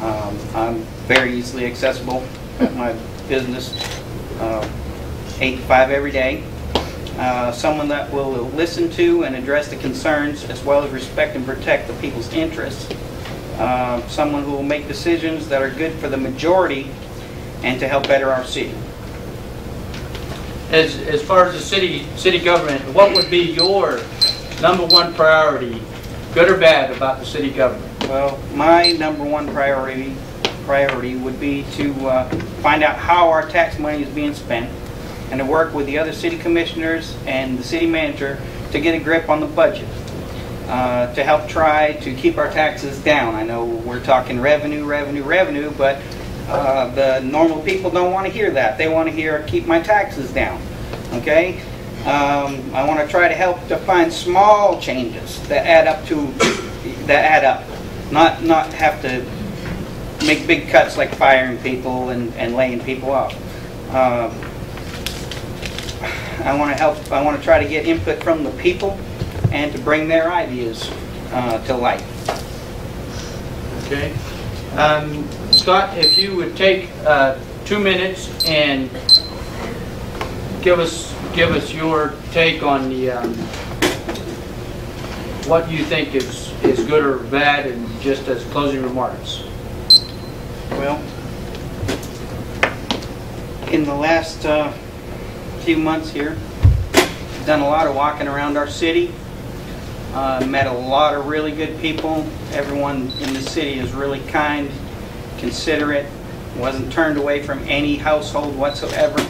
I'm very easily accessible at my business, 8 to 5 every day. Someone that will listen to and address the concerns as well as respect and protect the people's interests. Someone who will make decisions that are good for the majority and to help better our city. As far as the city government, what would be your #1 priority, good or bad, about the city government? Well, my #1 priority would be to find out how our tax money is being spent and to work with the other city commissioners and the city manager to get a grip on the budget. To help try to keep our taxes down. I know we're talking revenue, but the normal people don't want to hear that. They want to hear keep my taxes down. Okay? I want to try to help to find small changes that add up. Not have to make big cuts like firing people and laying people off. I want to help. I want to try to get input from the people and to bring their ideas to light. Okay. Scott, if you would take 2 minutes and give us your take on the what you think is good or bad, and just as closing remarks. Well, in the last few months here, I've done a lot of walking around our city. Met a lot of really good people. Everyone in the city is really kind, considerate, wasn't turned away from any household whatsoever.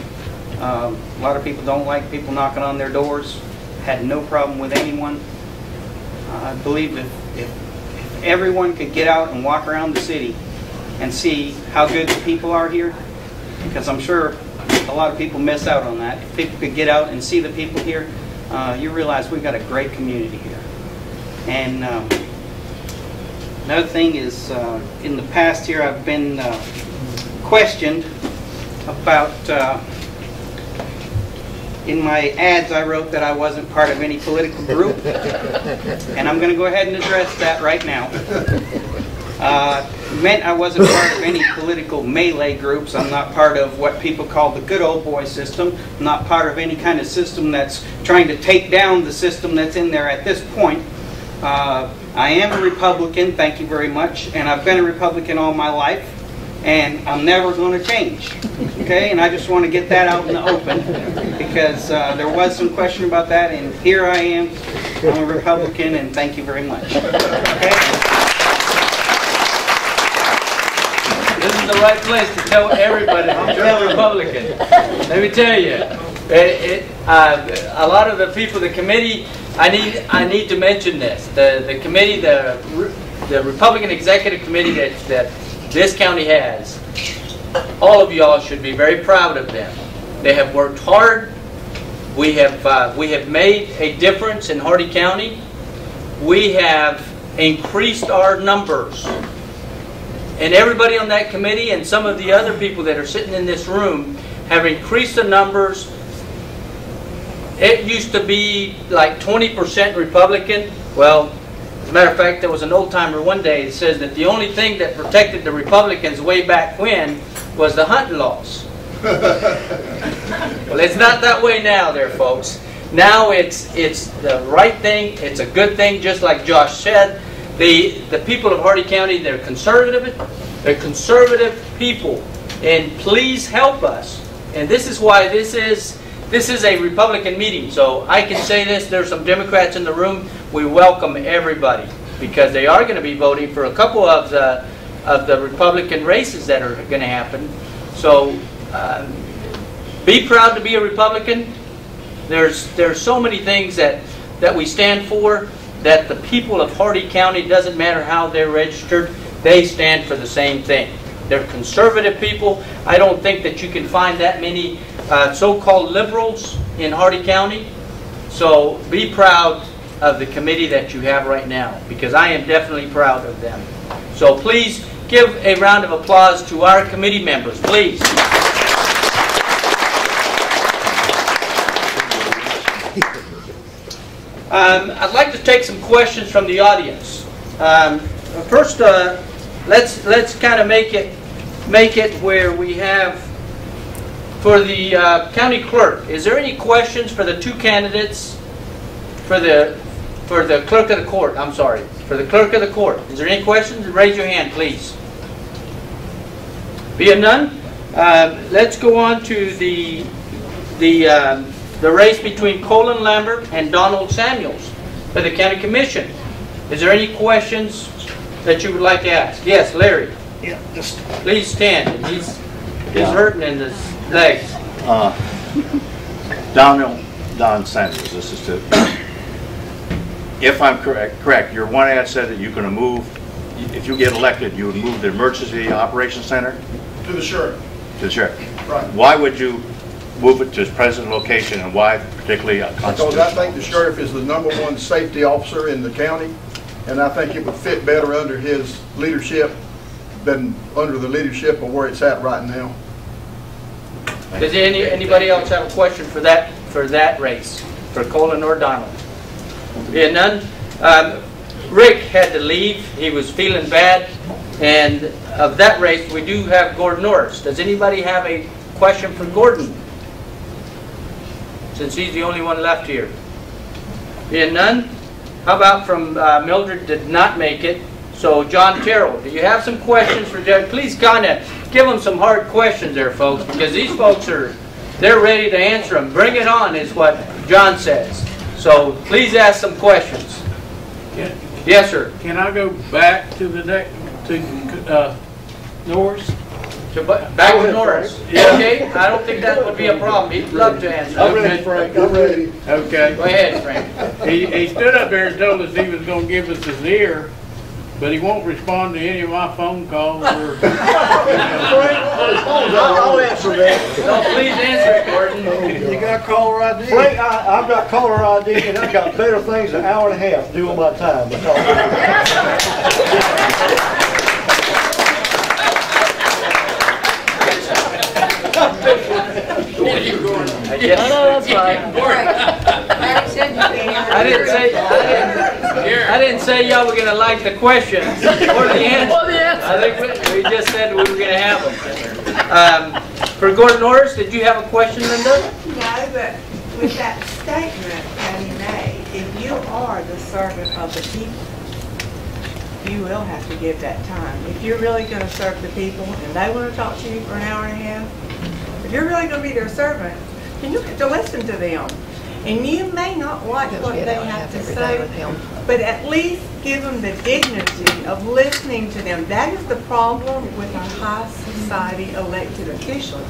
A lot of people don't like people knocking on their doors. Had no problem with anyone. I believe if everyone could get out and walk around the city and see how good the people are here, because I'm sure a lot of people miss out on that. If people could get out and see the people here, you realize we've got a great community here. And another thing is, in the past here, I've been questioned about, in my ads I wrote that I wasn't part of any political group, and I'm going to go ahead and address that right now. Meant I wasn't part of any political melee groups. I'm not part of what people call the good old boy system. I'm not part of any kind of system that's trying to take down the system that's in there at this point. I am a Republican, thank you very much, and I've been a Republican all my life, and I'm never going to change. Okay, and I just want to get that out in the open, because there was some question about that, and here I am. I'm a Republican, and thank you very much. Okay? This is the right place to tell everybody that you're a Republican. Let me tell you, a lot of the people, the committee, I need to mention this. The committee, the Republican Executive Committee that this county has, all of y'all should be very proud of them. They have worked hard. We have made a difference in Hardee County. We have increased our numbers. And everybody on that committee and some of the other people that are sitting in this room have increased the numbers. It used to be like 20% Republican. Well, as a matter of fact, there was an old-timer one day that says that the only thing that protected the Republicans way back when was the hunting laws. Well, it's not that way now there, folks. Now it's the right thing. It's a good thing, just like Josh said. The people of Hardee County, they're conservative. They're conservative people. And please help us. And this is why this is a Republican meeting. So I can say this, there's some Democrats in the room. We welcome everybody. because they are going to be voting for a couple of the Republican races that are going to happen. So be proud to be a Republican. There's so many things that we stand for, that the people of Hardee County, doesn't matter how they're registered, they stand for the same thing. They're conservative people. I don't think that you can find that many so-called liberals in Hardee County. So be proud of the committee that you have right now, because I am definitely proud of them. So please give a round of applause to our committee members, please. I'd like to take some questions from the audience. First, let's kind of make it where we have for the county clerk. Is there any questions for the two candidates for the clerk of the court? I'm sorry, for the clerk of the court. Is there any questions? Raise your hand, please. Being none, let's go on to the race between Colin Lambert and Donald Samuels for the county commission. Is there any questions that you would like to ask? Yes, Larry. Yeah, just please stand. He's hurting in his legs. Don Samuels. This is to. If I'm correct, your one ad said that you're going to move. If you get elected, you would move the emergency operations center to the sheriff. To the sheriff. Right. Why would you move it to its present location, and why particularly Constitution? Because I think the sheriff is the #1 safety officer in the county, and I think it would fit better under his leadership than under the leadership of where it's at right now. Does anybody else have a question for that race, for Colin or Donald? Being none, Rick had to leave. He was feeling bad, and of that race we do have Gordon Norris. Does anybody have a question for Gordon, since he's the only one left here? Being none, how about from Mildred did not make it? So John Terrell, do you have some questions for Judge? Please kind of give them some hard questions there, folks, because these folks they're ready to answer them. Bring it on is what John says. So please ask some questions. Yes, sir. Can I go back to the Norris? Back to Norris. Okay, I don't think that would be a problem. He'd love to answer. I'm ready, Frank. I'm ready. Okay. Go ahead, Frank. He stood up there and told us he was going to give us his ear, but he won't respond to any of my phone calls. Or I'll answer that. No, please answer it, Gordon. You got caller ID? Frank, I've got caller ID, and I've got better things than an hour and a half to do on my time. That's right. I didn't say y'all were going to like the questions or the answers. I think we just said we were going to have them. For Gordon Norris, did you have a question, Linda? No, but with that statement that he made, if you are the servant of the people, you will have to give that time. If you're really going to serve the people and they want to talk to you for an hour and a half, if you're really going to be their servant, then you have to listen to them. And you may not like what they have to say, but at least give them the dignity of listening to them. That is the problem with our high society elected officials.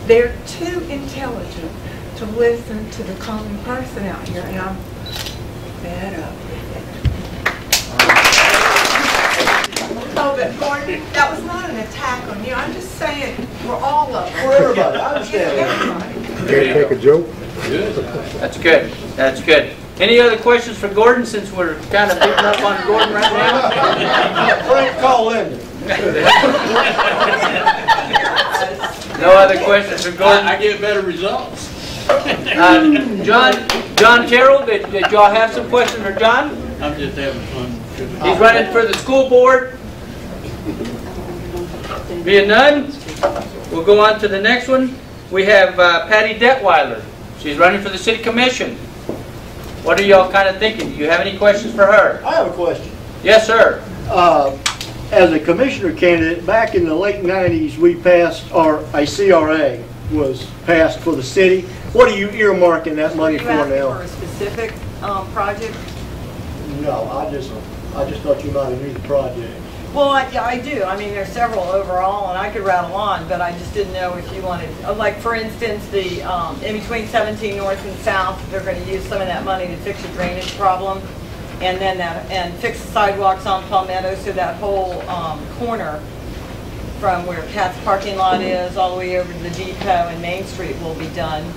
They're too intelligent to listen to the common person out here, and I'm fed up with it. Oh, but Gordon, that was not an attack on you. I'm just saying we're all up. For everybody, I understand. Everybody. Can I take a joke? That's good. That's good. Any other questions for Gordon, since we're kind of picking up on Gordon right now? Frank, call Linda. No other questions for Gordon? I get better results. John Terrell, did y'all have some questions for John? I'm just having fun. He's running for the school board. Being none, we'll go on to the next one. We have Patty Detweiler. She's running for the city commission. What are y'all kind of thinking? Do you have any questions for her? I have a question. Yes, sir. As a commissioner candidate, back in the late 90s, we passed, or a CRA was passed for the city. What are you earmarking that money for now? For a specific project? No, I just thought you might have knew the project. Well, I do. I mean, there's several overall, and I could rattle on, but I just didn't know if you wanted, like, for instance, the in between 17 North and South, they're going to use some of that money to fix a drainage problem, and then and fix the sidewalks on Palmetto, so that whole corner from where Pat's parking lot is all the way over to the depot and Main Street will be done.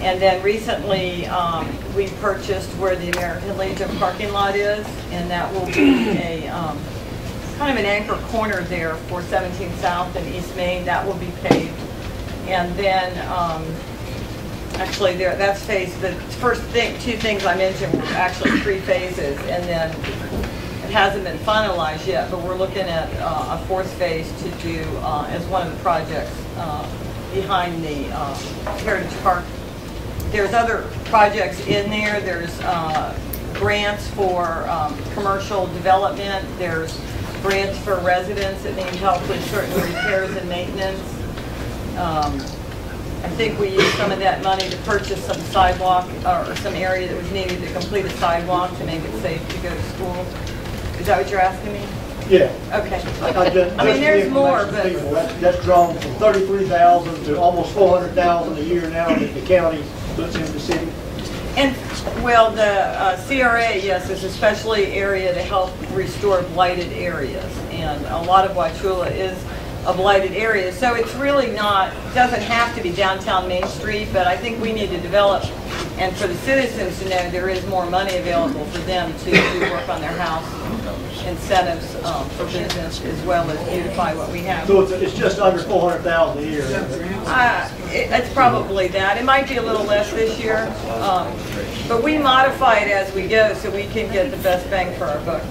And then recently, we purchased where the American Legion parking lot is, and that will be a kind of an anchor corner there for 17 South and East Main. That will be paved. And then, actually, that's phase. The first two things I mentioned were actually 3 phases, and then it hasn't been finalized yet. But we're looking at a 4th phase to do as one of the projects behind the Heritage Park. There's other projects in there. There's grants for commercial development. There's grants for residents that need help with certain repairs and maintenance. I think we used some of that money to purchase some sidewalk or some area that was needed to complete a sidewalk to make it safe to go to school. Is that what you're asking me? Yeah. Okay. I mean, there's more, but that's drawn from $33,000 to almost $400,000 a year now that the county puts into the city. And, well, the CRA, yes, is a specialty area to help restore blighted areas. And a lot of Wauchula is a blighted area. So it's really not, doesn't have to be downtown Main Street, but I think we need to develop, and for the citizens to know there is more money available for them to do work on their house, incentives for business, as well as beautify what we have. So it's just under $400,000 a year. It's probably that. It might be a little less this year, but we modify it as we go so we can get the best bang for our buck.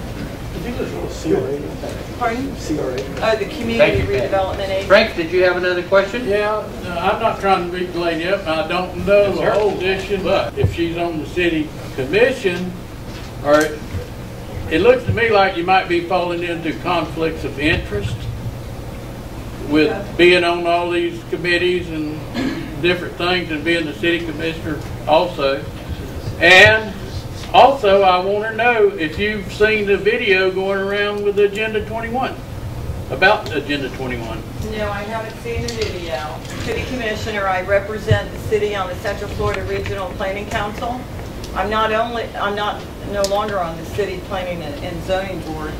Pardon? CRA. Oh, the Community Redevelopment Agency. Frank, did you have another question? Yeah, I'm not trying to be lady up. I don't know the whole position, but if she's on the city commission, or it looks to me like you might be falling into conflicts of interest with being on all these committees and different things and being the city commissioner also. And also, I want to know if you've seen the video going around with Agenda 21, about Agenda 21. No, I haven't seen the video. City Commissioner, I represent the city on the Central Florida Regional Planning Council. I'm no longer on the City Planning and Zoning Board.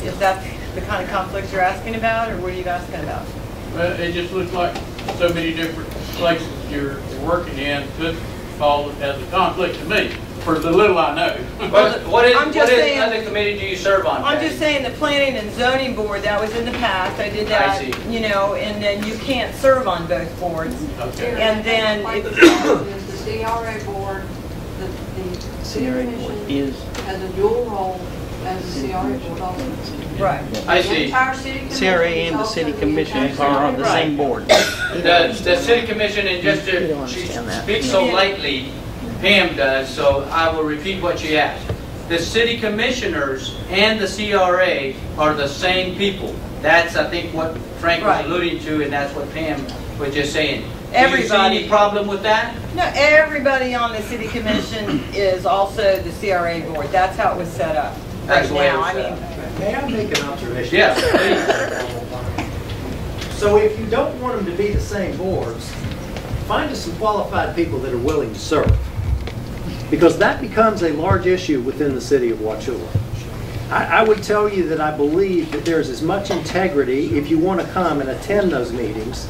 Is that the kind of conflicts you're asking about, or what are you asking about? Well, it just looks like so many different places you're working in could fall as a conflict to me, for the little I know. What other committee do you serve on? I'm just saying the Planning and Zoning Board, that was in the past. I did that, I see. you know, and then you can't serve on both boards. Okay. And then the CRA board, the CRA board has a dual role as the CRA board also. Right. I see. The entire city commission CRA and the city commission are on the same board. The city commission, and just to, she speaks so lightly, Pam does, so I will repeat what she asked. The city commissioners and the CRA are the same people. That's, I think, what Frank was alluding to, and that's what Pam was just saying. Do you see any problem with that? No, everybody on the city commission is also the CRA board. That's how it was set up. That's the way it now. was set I up. May I make an observation? Yes, please. So if you don't want them to be the same boards, find us some qualified people that are willing to serve. Because that becomes a large issue within the city of Wauchula. I would tell you that I believe that there's as much integrity if you want to come and attend those meetings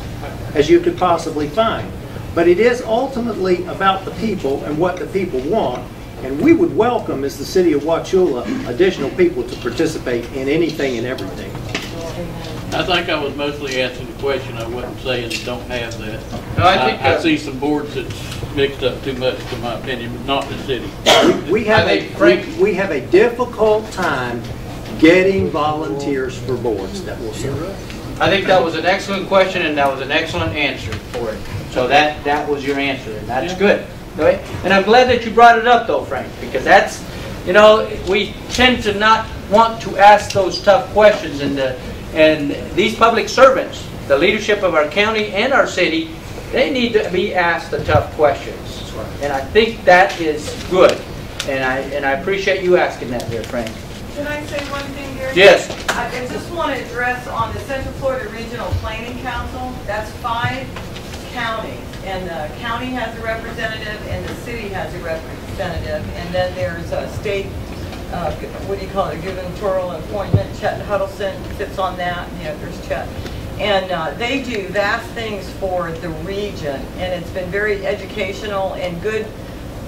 as you could possibly find. But it is ultimately about the people and what the people want. And we would welcome, as the city of Wauchula, additional people to participate in anything and everything. I think I was mostly asking the question. I wasn't saying don't have that. No, I think I see some boards that's mixed up too much, in my opinion, but not the city. We have a difficult time getting volunteers for boards that will serve. I think that was an excellent question, and that was an excellent answer for it. So that was your answer, and that's good. Okay? And I'm glad that you brought it up, though, Frank, because that's, you know, we tend to not want to ask those tough questions, and these public servants, the leadership of our county and our city, they need to be asked the tough questions. And I think that is good. And I appreciate you asking that there, Frank. Can I say one thing, Gary? Yes. I just want to address on the Central Florida Regional Planning Council, that's 5 counties. And the county has a representative and the city has a representative. And then there's a state, what do you call it, a gubernatorial appointment. Chet Huddleston sits on that. Yeah, there's Chet. And they do vast things for the region. And it's been very educational and good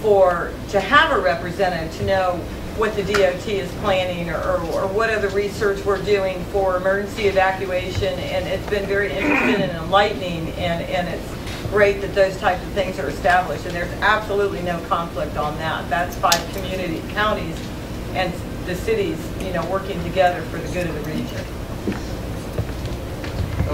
to have a representative to know what the DOT is planning or what other research we're doing for emergency evacuation, and it's been very interesting and enlightening, and it's great that those types of things are established, and there's absolutely no conflict on that. That's 5 community counties and the cities, working together for the good of the region.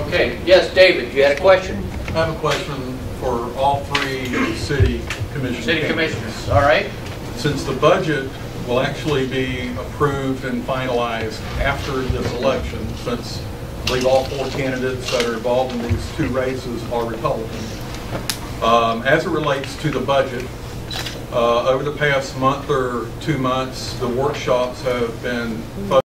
Okay, yes, David, you had a question? I have a question for all 3 city commissioners. City commissioners, all right. Since the budget will actually be approved and finalized after this election, since I believe all 4 candidates that are involved in these 2 races are Republican. As it relates to the budget, over the past month or 2 months, the workshops have been focused